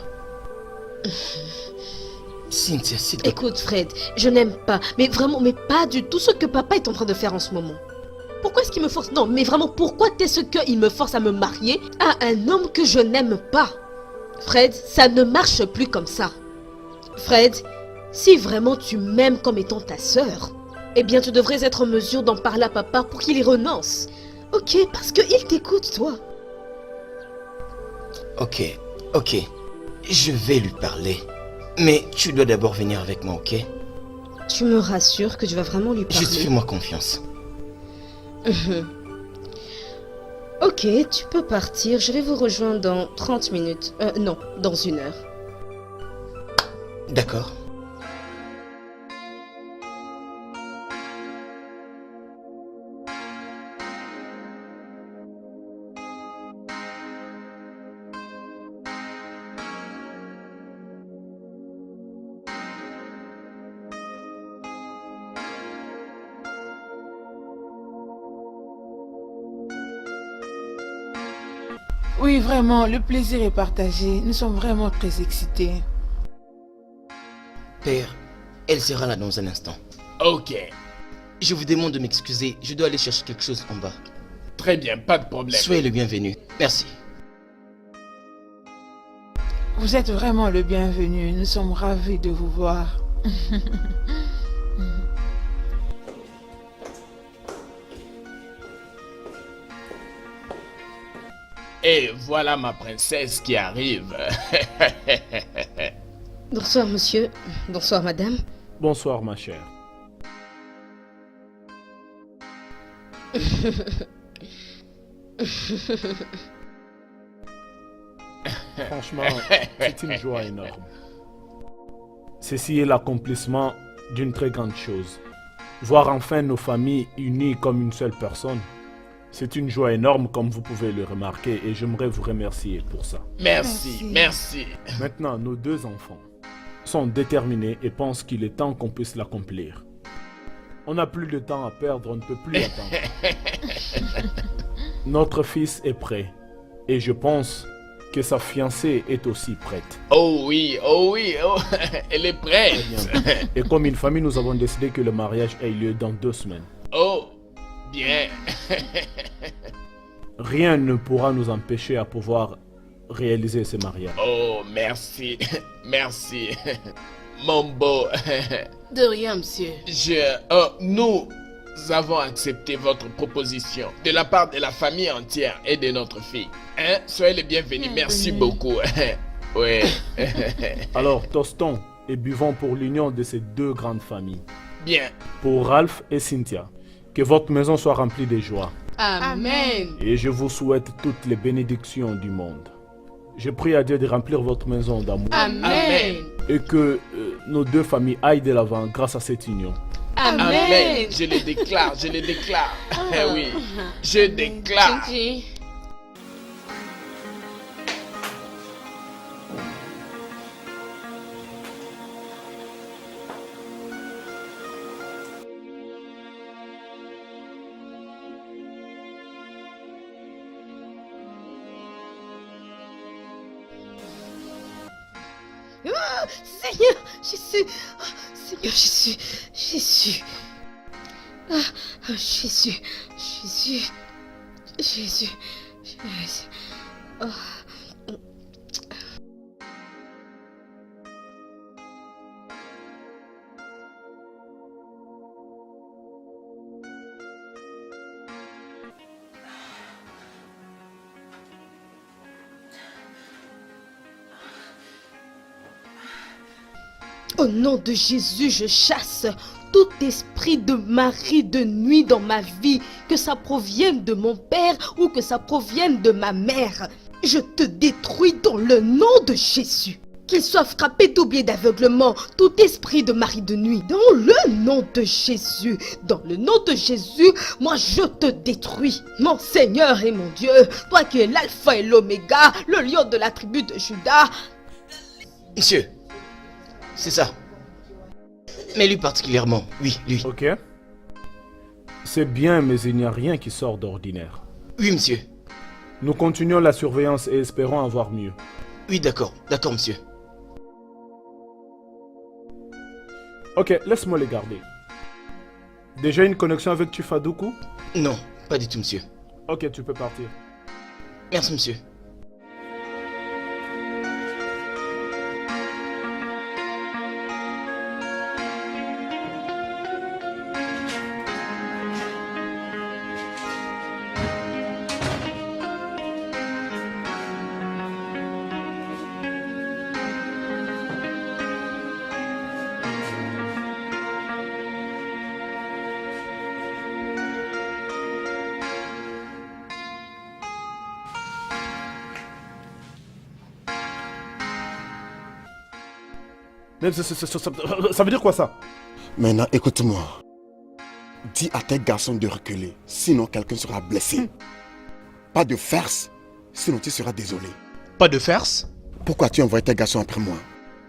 Cynthia, s'il te plaît. Écoute Fred, je n'aime pas, mais vraiment, mais pas du tout ce que papa est en train de faire en ce moment. Pourquoi est-ce qu'il me force? Non, mais vraiment, pourquoi est-ce qu'il me force à me marier à un homme que je n'aime pas? Fred, ça ne marche plus comme ça. Fred, si vraiment tu m'aimes comme étant ta sœur, eh bien tu devrais être en mesure d'en parler à papa pour qu'il y renonce. Ok, parce qu'il t'écoute, toi. Ok. Je vais lui parler. Mais tu dois d'abord venir avec moi, ok? Tu me rassures que tu vas vraiment lui parler. Juste fais-moi confiance. Ok, tu peux partir. Je vais vous rejoindre dans 30 minutes. Non, dans 1 heure. D'accord. Oui, vraiment, le plaisir est partagé. Nous sommes vraiment très excités. Père, elle sera là dans un instant. Ok, Je vous demande de m'excuser, je dois aller chercher quelque chose en bas. très bien, pas de problème. Soyez le bienvenu. Merci. Vous êtes vraiment le bienvenu. Nous sommes ravis de vous voir. Et voilà ma princesse qui arrive. Bonsoir, monsieur. Bonsoir, madame. Bonsoir, ma chère. Franchement, c'est une joie énorme. Ceci est l'accomplissement d'une très grande chose. Voir enfin nos familles unies comme une seule personne, c'est une joie énorme comme vous pouvez le remarquer et j'aimerais vous remercier pour ça. Merci, merci. Maintenant, nos deux enfants sont déterminés et pensent qu'il est temps qu'on puisse l'accomplir. On n'a plus de temps à perdre, on ne peut plus attendre. Notre fils est prêt et je pense que sa fiancée est aussi prête. Oh oui, oh, elle est prête. Et comme une famille, nous avons décidé que le mariage ait lieu dans 2 semaines. Oh, bien. Rien ne pourra nous empêcher à pouvoir réaliser ce mariage. Oh, merci, merci. Mon beau. De rien, monsieur. Nous avons accepté votre proposition de la part de la famille entière et de notre fille. Hein? Soyez les bienvenus, merci beaucoup. Ouais. Alors, tostons et buvons pour l'union de ces 2 grandes familles. Bien. Pour Ralph et Cynthia, que votre maison soit remplie de joie. Amen. Et je vous souhaite toutes les bénédictions du monde. Je prie à Dieu de remplir votre maison d'amour. Amen. Et que nos 2 familles aillent de l'avant grâce à cette union. Amen. Je le déclare, je le déclare. Oui, je déclare. Gigi. Ah, Seigneur Jésus. Ah, Seigneur Jésus. Jésus. Ah, Jésus. Jésus. Jésus. Jésus. Ah. Au nom de Jésus, je chasse tout esprit de mari de nuit dans ma vie, que ça provienne de mon père ou que ça provienne de ma mère. Je te détruis dans le nom de Jésus. Qu'il soit frappé tout biais d'aveuglement, tout esprit de mari de nuit. Dans le nom de Jésus, dans le nom de Jésus, moi je te détruis. Mon Seigneur et mon Dieu, toi qui es l'alpha et l'oméga, le lion de la tribu de Juda. Monsieur, c'est ça. Mais lui particulièrement, oui, lui. Ok. C'est bien, mais il n'y a rien qui sort d'ordinaire. Oui, monsieur. Nous continuons la surveillance et espérons avoir mieux. Oui, d'accord, monsieur. Ok, laisse-moi les garder. Déjà une connexion avec Tufaduku? Non, pas du tout, monsieur. Ok, tu peux partir. Merci, monsieur. Mais ça veut dire quoi ça? Maintenant, écoute-moi. Dis à tes garçons de reculer, sinon quelqu'un sera blessé. Pas de farce, sinon tu seras désolé. Pas de farce? Pourquoi tu envoies tes garçons après moi?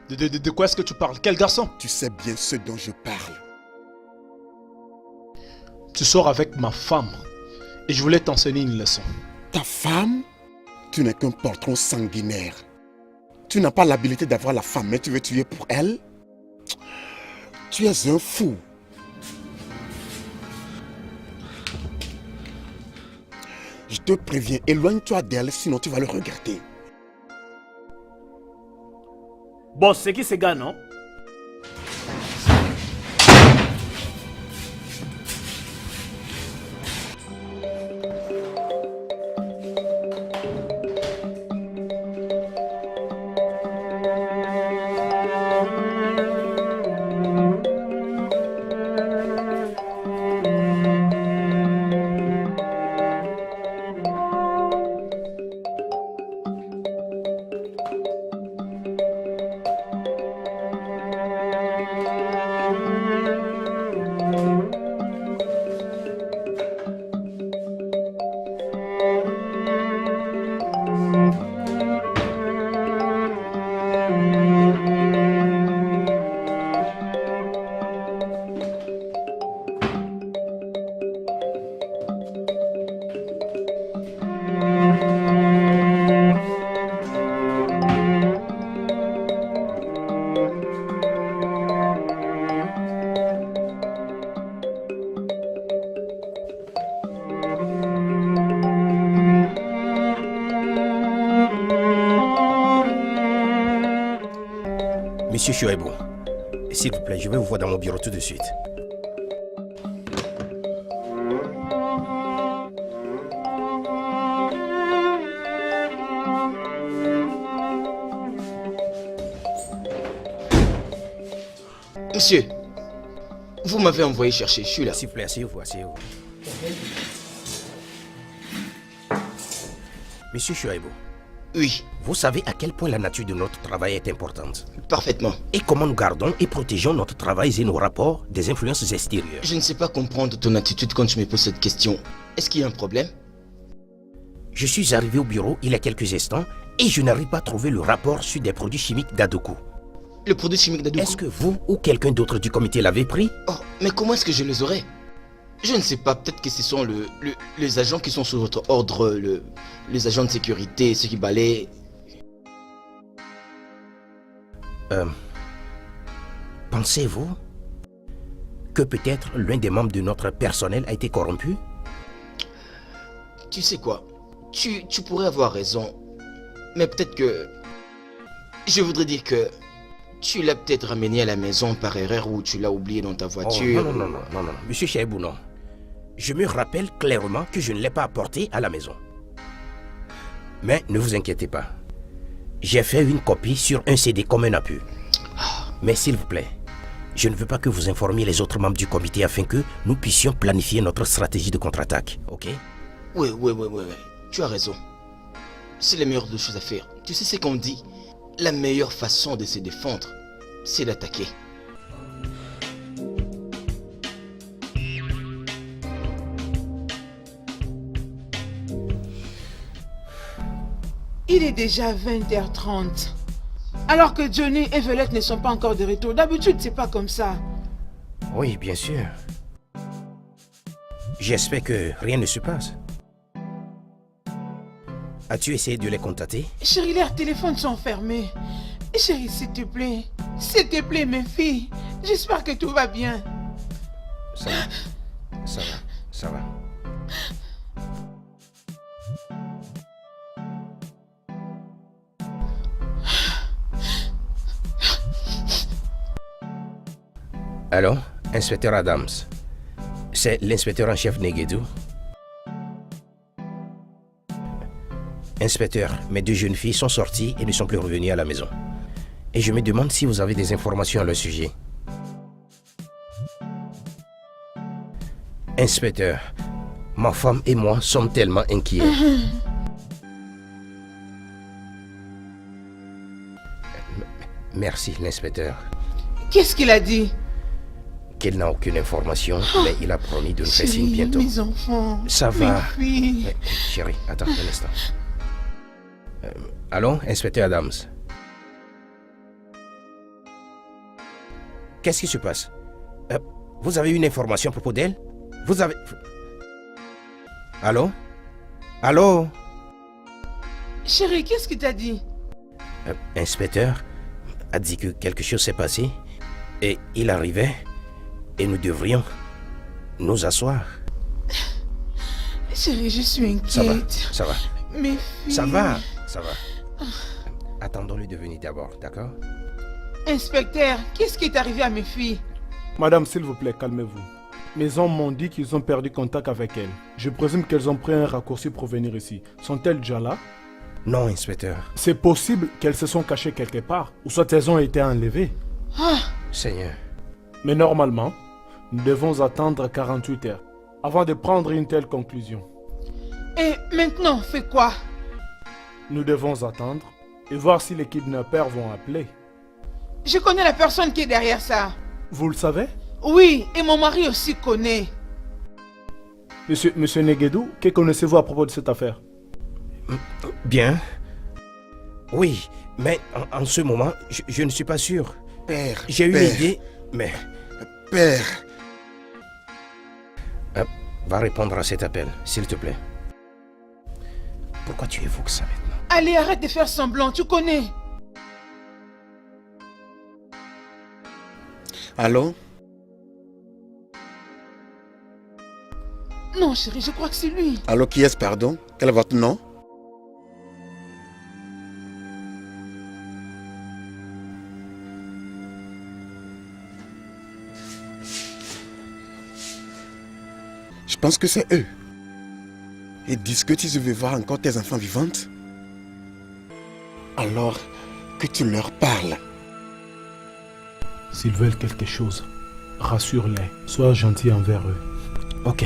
De quoi est-ce que tu parles? Quel garçon? Tu sais bien ce dont je parle. Tu sors avec ma femme et je voulais t'enseigner une leçon. Ta femme? Tu n'es qu'un poltron sanguinaire. Tu n'as pas l'habilité d'avoir la femme, mais tu veux tuer pour elle? Tu es un fou. Je te préviens, éloigne-toi d'elle, sinon tu vas le regretter. Bon, c'est qui ces gars, non? Monsieur Shoaibou, s'il vous plaît, je vais vous voir dans mon bureau tout de suite. Monsieur, vous m'avez envoyé chercher, je suis là. S'il vous plaît, asseyez-vous, asseyez-vous. Monsieur Shoaibou. Oui. Vous savez à quel point la nature de notre travail est importante. Parfaitement. Et comment nous gardons et protégeons notre travail et nos rapports des influences extérieures. Je ne sais pas comprendre ton attitude quand tu me poses cette question. Est-ce qu'il y a un problème? Je suis arrivé au bureau il y a quelques instants et je n'arrive pas à trouver le rapport sur des produits chimiques d'Adoku. Le produit chimique d'Adoku? Est-ce que vous ou quelqu'un d'autre du comité l'avait pris? Oh, mais comment est-ce que je les aurais? Je ne sais pas, peut-être que ce sont les agents qui sont sous votre ordre, les agents de sécurité, ceux qui balaient. Pensez-vous que peut-être l'un des membres de notre personnel a été corrompu? Tu sais quoi? Tu pourrais avoir raison. Mais peut-être que... Je voudrais dire que... Tu l'as peut-être ramené à la maison par erreur ou tu l'as oublié dans ta voiture. Oh, non, Monsieur Shoaibou, non. Je me rappelle clairement que je ne l'ai pas apporté à la maison. Mais ne vous inquiétez pas. J'ai fait une copie sur un CD comme un appui. Mais s'il vous plaît, je ne veux pas que vous informiez les autres membres du comité afin que nous puissions planifier notre stratégie de contre-attaque, ok? Oui. Tu as raison. C'est la meilleure des choses à faire. Tu sais ce qu'on dit? La meilleure façon de se défendre, c'est d'attaquer. Il est déjà 20h30. Alors que Johnny et Violette ne sont pas encore de retour. D'habitude, c'est pas comme ça. Oui, bien sûr. J'espère que rien ne se passe. As-tu essayé de les contacter? Chérie, leurs téléphones sont fermés. Chérie, s'il te plaît, mes filles. J'espère que tout va bien. Ça va. Allô, inspecteur Adams. C'est l'inspecteur en chef Negedou. Inspecteur, mes deux jeunes filles sont sorties et ne sont plus revenues à la maison. Et je me demande si vous avez des informations à leur sujet. Inspecteur, ma femme et moi sommes tellement inquiets. Merci, l'inspecteur. Qu'est-ce qu'il a dit? Qu'il n'a aucune information, mais il a promis de nous faire signe Chérie, bientôt. mes enfants. Ça va. Mes filles. Mais, chérie, attends un instant. Allô, inspecteur Adams? Qu'est-ce qui se passe? Vous avez une information à propos d'elle? Vous avez... Allô? Allô? Chérie, qu'est-ce qu'il t'a dit? Inspecteur a dit que quelque chose s'est passé et il arrivait et nous devrions nous asseoir. Chérie, je suis inquiète. Ça va, ça va. Mes filles. Ça va, ça va. Attendons-le de venir d'abord, d'accord? Inspecteur, qu'est-ce qui est arrivé à mes filles? Madame, s'il vous plaît, calmez-vous. Mes hommes m'ont dit qu'ils ont perdu contact avec elles. Je présume qu'elles ont pris un raccourci pour venir ici. Sont-elles déjà là? Non, inspecteur. C'est possible qu'elles se sont cachées quelque part, ou soit elles ont été enlevées. Seigneur. Mais normalement, nous devons attendre 48 heures avant de prendre une telle conclusion. Et maintenant, on fait quoi? Nous devons attendre et voir si les kidnappeurs vont appeler. Je connais la personne qui est derrière ça. Vous le savez? Oui, et mon mari aussi connaît. Monsieur Negedou, que connaissez-vous à propos de cette affaire? Bien. Oui, mais en ce moment, je ne suis pas sûr. Père. J'ai une idée, mais... Père. Va répondre à cet appel, s'il te plaît. Pourquoi tu évoques ça maintenant? Allez, arrête de faire semblant, tu connais. Allô? Non, chérie, je crois que c'est lui. Allô, qui est-ce, pardon? Quel est votre nom? Je pense que c'est eux. Ils disent que tu veux voir encore tes enfants vivantes. Alors que tu leur parles. S'ils veulent quelque chose, rassure-les. Sois gentil envers eux. Ok.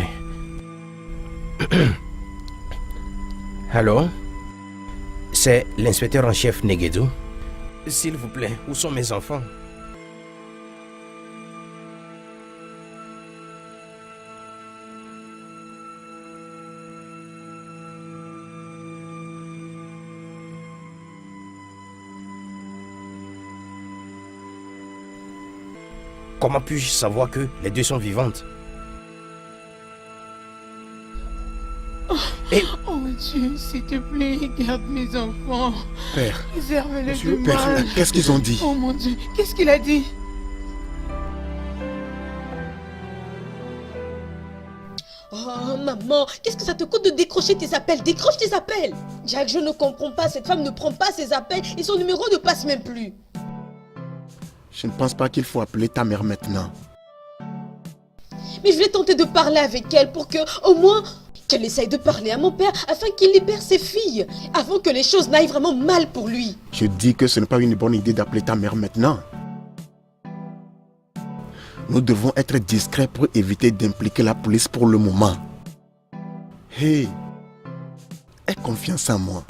Allô? C'est l'inspecteur en chef Negedou. S'il vous plaît, où sont mes enfants? Comment puis-je savoir que les deux sont vivantes? Oh Dieu, s'il te plaît, garde mes enfants. Père. Réserve-les Monsieur, du Père, mal. qu'est-ce qu'ils ont dit? Oh mon Dieu, qu'est-ce qu'il a dit? Oh maman, qu'est-ce que ça te coûte de décrocher tes appels? Décroche tes appels. Jack, je ne comprends pas, cette femme ne prend pas ses appels et son numéro ne passe même plus. Je ne pense pas qu'il faut appeler ta mère maintenant. Mais je vais tenter de parler avec elle pour que, au moins, qu'elle essaye de parler à mon père afin qu'il libère ses filles, avant que les choses n'aillent vraiment mal pour lui. Je dis que ce n'est pas une bonne idée d'appeler ta mère maintenant. Nous devons être discrets pour éviter d'impliquer la police pour le moment. Hey, aie confiance en moi.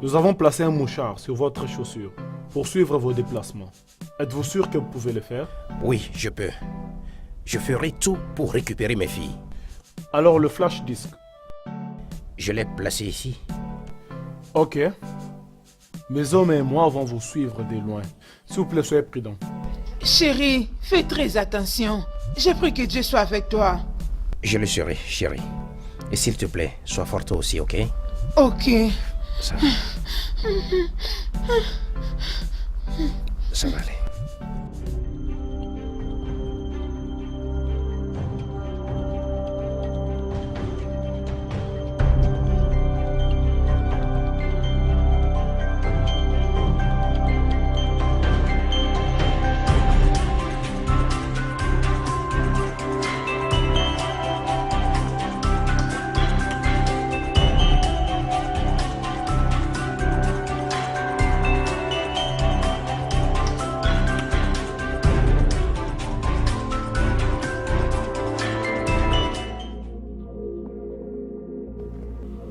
Nous avons placé un mouchard sur votre chaussure pour suivre vos déplacements. Êtes-vous sûr que vous pouvez le faire? Oui, je peux. Je ferai tout pour récupérer mes filles. Alors le flash disk. Je l'ai placé ici. Ok. Mes hommes et moi vont vous suivre de loin. S'il vous plaît, soyez prudents. Chérie, fais très attention. J'ai pris que Dieu soit avec toi. Je le serai, chérie. Et s'il te plaît, sois forte aussi, ok? Ok. Ça va aller.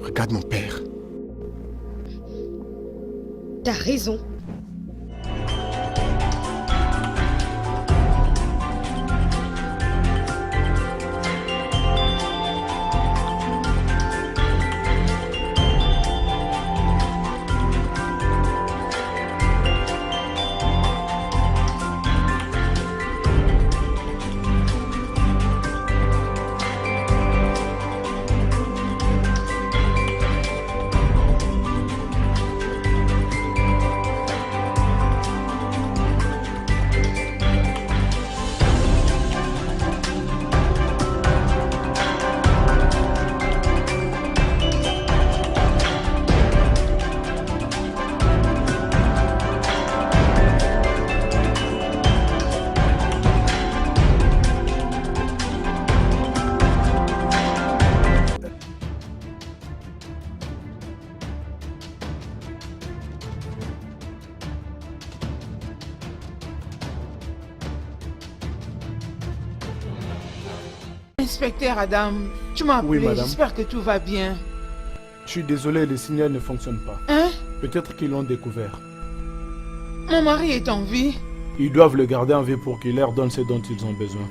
Regarde mon père. T'as raison. Inspecteur Adam, tu m'as appelé, Oui, madame. j'espère que tout va bien. Je suis désolé, le signal ne fonctionne pas. Hein? Peut-être qu'ils l'ont découvert. Mon mari est en vie. Ils doivent le garder en vie pour qu'il leur donne ce dont ils ont besoin.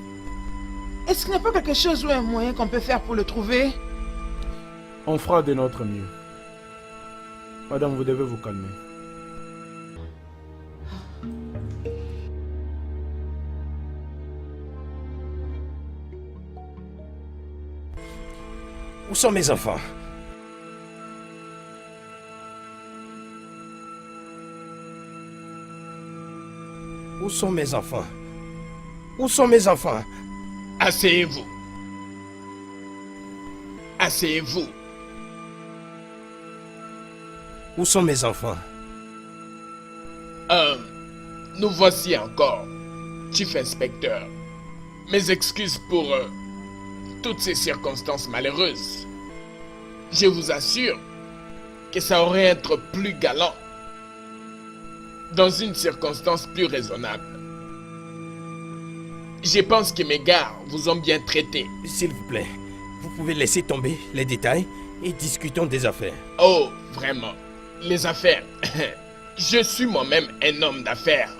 Est-ce qu'il n'y a pas quelque chose ou un moyen qu'on peut faire pour le trouver? On fera de notre mieux. Madame, vous devez vous calmer. Où sont mes enfants? Où sont mes enfants? Où sont mes enfants? Asseyez-vous. Asseyez-vous. Où sont mes enfants? Nous voici encore, Chief Inspecteur. Mes excuses pour toutes ces circonstances malheureuses. Je vous assure que ça aurait été plus galant dans une circonstance plus raisonnable. Je pense que mes gars vous ont bien traité. S'il vous plaît, vous pouvez laisser tomber les détails et discutons des affaires. Oh, vraiment. Les affaires. Je suis moi-même un homme d'affaires.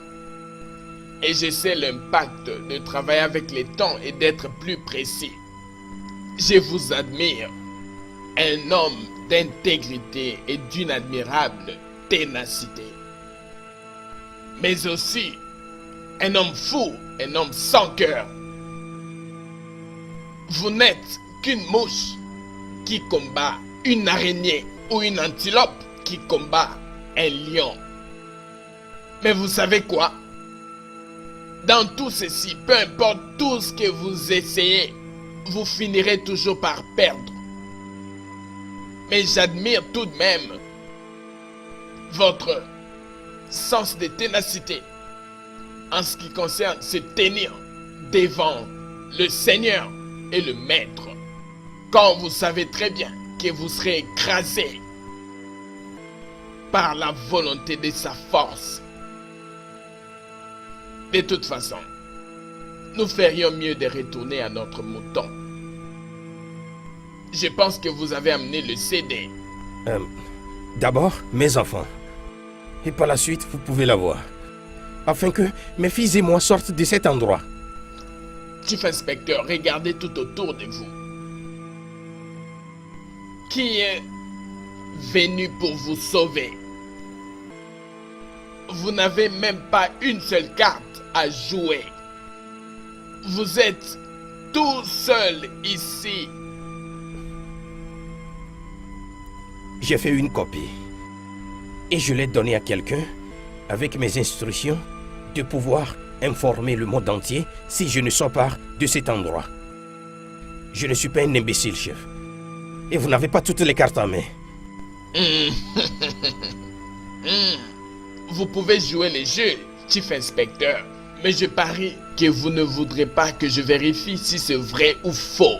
Et je sais l'impact de travailler avec les temps et d'être plus précis. Je vous admire. Un homme d'intégrité et d'une admirable ténacité. Mais aussi un homme fou, un homme sans cœur. Vous n'êtes qu'une mouche qui combat une araignée ou une antilope qui combat un lion. Mais vous savez quoi? Dans tout ceci, peu importe tout ce que vous essayez, vous finirez toujours par perdre. Mais j'admire tout de même votre sens de ténacité en ce qui concerne se tenir devant le Seigneur et le Maître, quand vous savez très bien que vous serez écrasé par la volonté de sa force. De toute façon, nous ferions mieux de retourner à notre mouton. Je pense que vous avez amené le CD. D'abord, mes enfants. Et par la suite, vous pouvez l'avoir. Afin que mes fils et moi sortent de cet endroit. Chief Inspecteur, regardez tout autour de vous. Qui est venu pour vous sauver? Vous n'avez même pas une seule carte à jouer. Vous êtes tout seul ici. J'ai fait une copie. Et je l'ai donnée à quelqu'un avec mes instructions de pouvoir informer le monde entier si je ne sors pas de cet endroit. Je ne suis pas un imbécile, chef. Et vous n'avez pas toutes les cartes en main. Vous pouvez jouer les jeux, Chief Inspecteur. Mais je parie que vous ne voudrez pas que je vérifie si c'est vrai ou faux.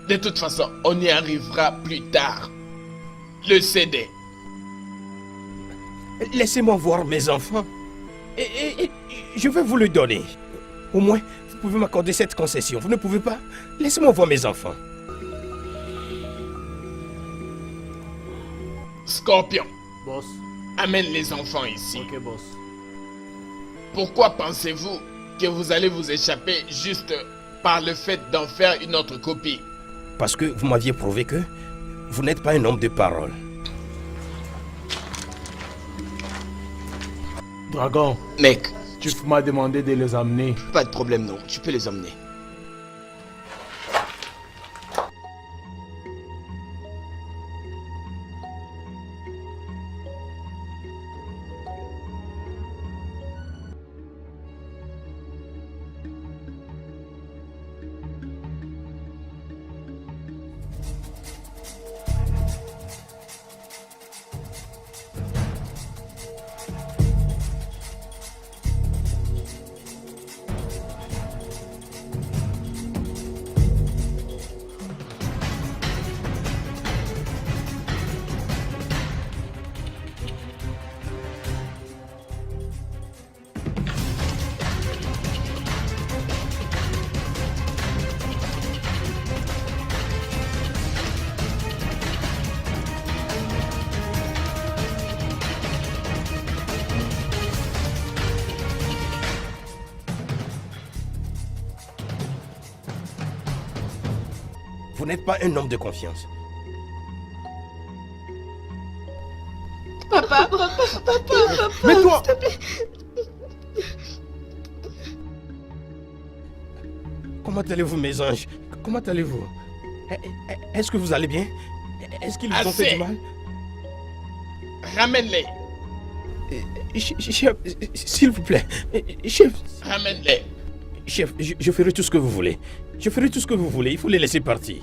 De toute façon, on y arrivera plus tard. Le CD. Laissez-moi voir mes enfants. Et je vais vous le donner. Au moins, vous pouvez m'accorder cette concession. Vous ne pouvez pas? Laissez-moi voir mes enfants. Scorpion, Boss. amène les enfants ici. Ok, boss. Pourquoi pensez-vous que vous allez vous échapper juste par le fait d'en faire une autre copie? Parce que vous m'aviez prouvé que vous n'êtes pas un homme de parole. Dragon, Mec, tu m'as demandé de les amener. pas de problème, non. Tu peux les emmener. Vous n'êtes pas un homme de confiance. Papa, Mais toi, s'il te plaît. Comment allez-vous, mes anges? Comment allez-vous? Est-ce que vous allez bien? Est-ce qu'ils vous ont fait du mal? Ramène-les. Chef, s'il vous plaît. Chef. Ramène-les. Chef, je ferai tout ce que vous voulez. Je ferai tout ce que vous voulez. Il faut les laisser partir.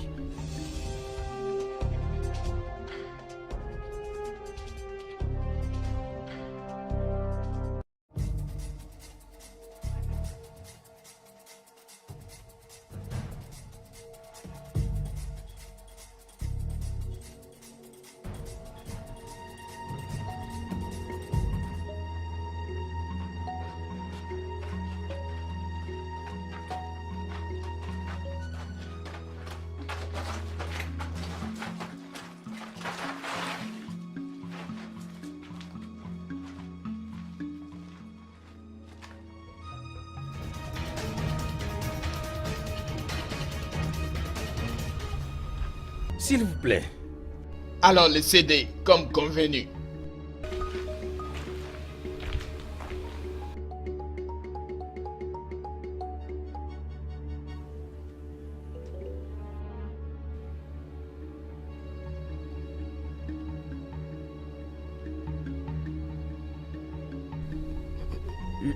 S'il vous plaît. Alors le CD, comme convenu.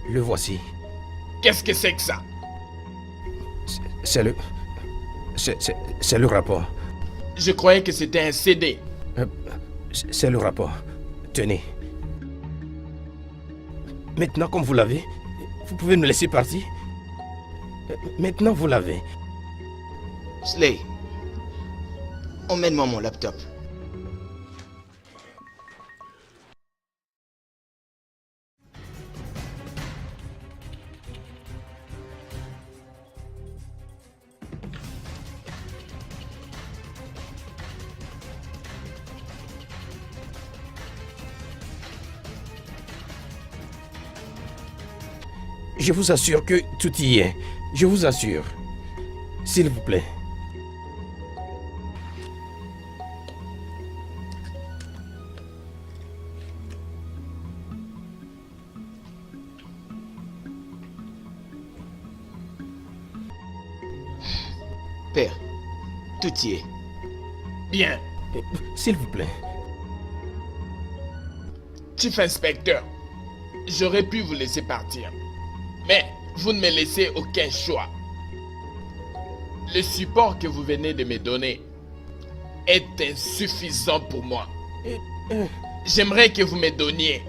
Le voici. Qu'est-ce que c'est que ça? C'est le... C'est le rapport. Je croyais que c'était un CD. C'est le rapport. Tenez. Maintenant, comme vous l'avez, vous pouvez nous laisser partir. Maintenant, vous l'avez. Slay, emmène-moi mon laptop. Je vous assure que tout y est. Je vous assure. S'il vous plaît. Père, tout y est. Bien. S'il vous plaît. Chief Inspecteur, j'aurais pu vous laisser partir. Mais vous ne me laissez aucun choix. Le support que vous venez de me donner est insuffisant pour moi. J'aimerais que vous me donniez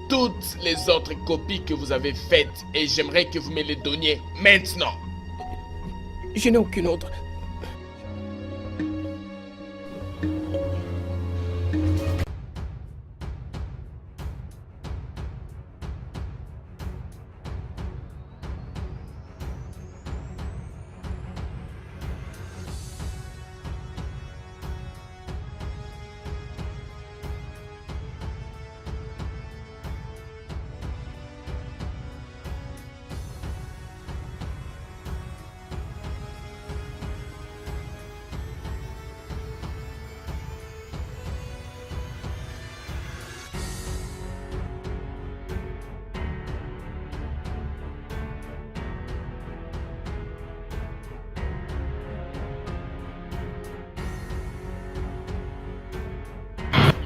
toutes les autres copies que vous avez faites et j'aimerais que vous me les donniez maintenant. Je n'ai aucune autre.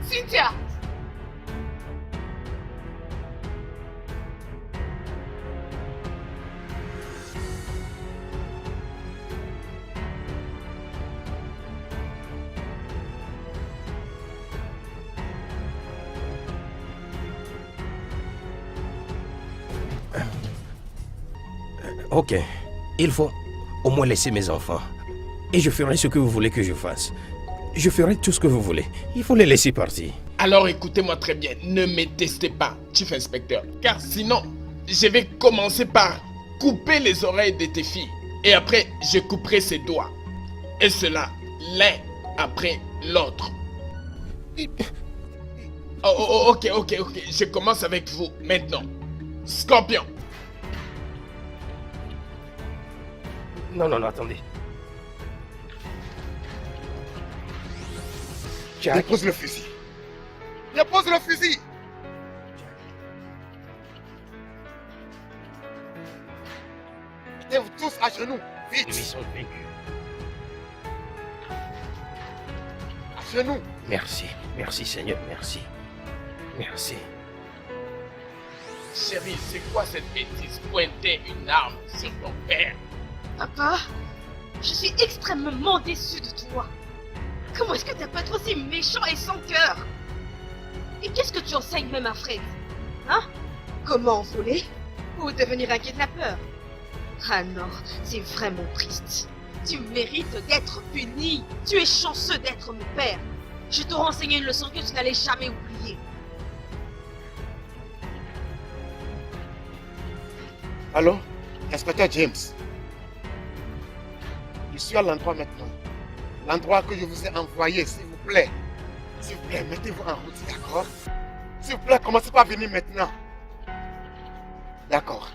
Cynthia! Ok. Il faut au moins laisser mes enfants. Et je ferai ce que vous voulez que je fasse. Je ferai tout ce que vous voulez. Il faut les laisser partir. Alors écoutez-moi très bien, ne me testez pas, Chief Inspecteur, car sinon, je vais commencer par couper les oreilles de tes filles. Et après, je couperai ses doigts. Et cela, l'un après l'autre. Ok, je commence avec vous maintenant. Scorpion. Non, attendez. Jack. Dépose le fusil. Dépose le fusil. Mettez-vous tous à genoux. Vite. Ils sont vaincus. À genoux. Merci. Merci, Seigneur. Merci. Merci. Chérie, c'est quoi cette bêtise? Pointer une arme sur ton père. Papa, je suis extrêmement déçue de toi. Comment est-ce que t'as pas être aussi méchant et sans cœur? Et qu'est-ce que tu enseignes même à Fred? Hein? Comment voler? Ou devenir un kidnappeur? Ah non, c'est vraiment triste. Tu mérites d'être puni. Tu es chanceux d'être mon père. Je t'aurais enseigné une leçon que tu n'allais jamais oublier. Allô, inspecteur James. Je suis à l'endroit maintenant. L'endroit que je vous ai envoyé, s'il vous plaît. S'il vous plaît, mettez-vous en route, d'accord? S'il vous plaît, commencez pas à venir maintenant. D'accord.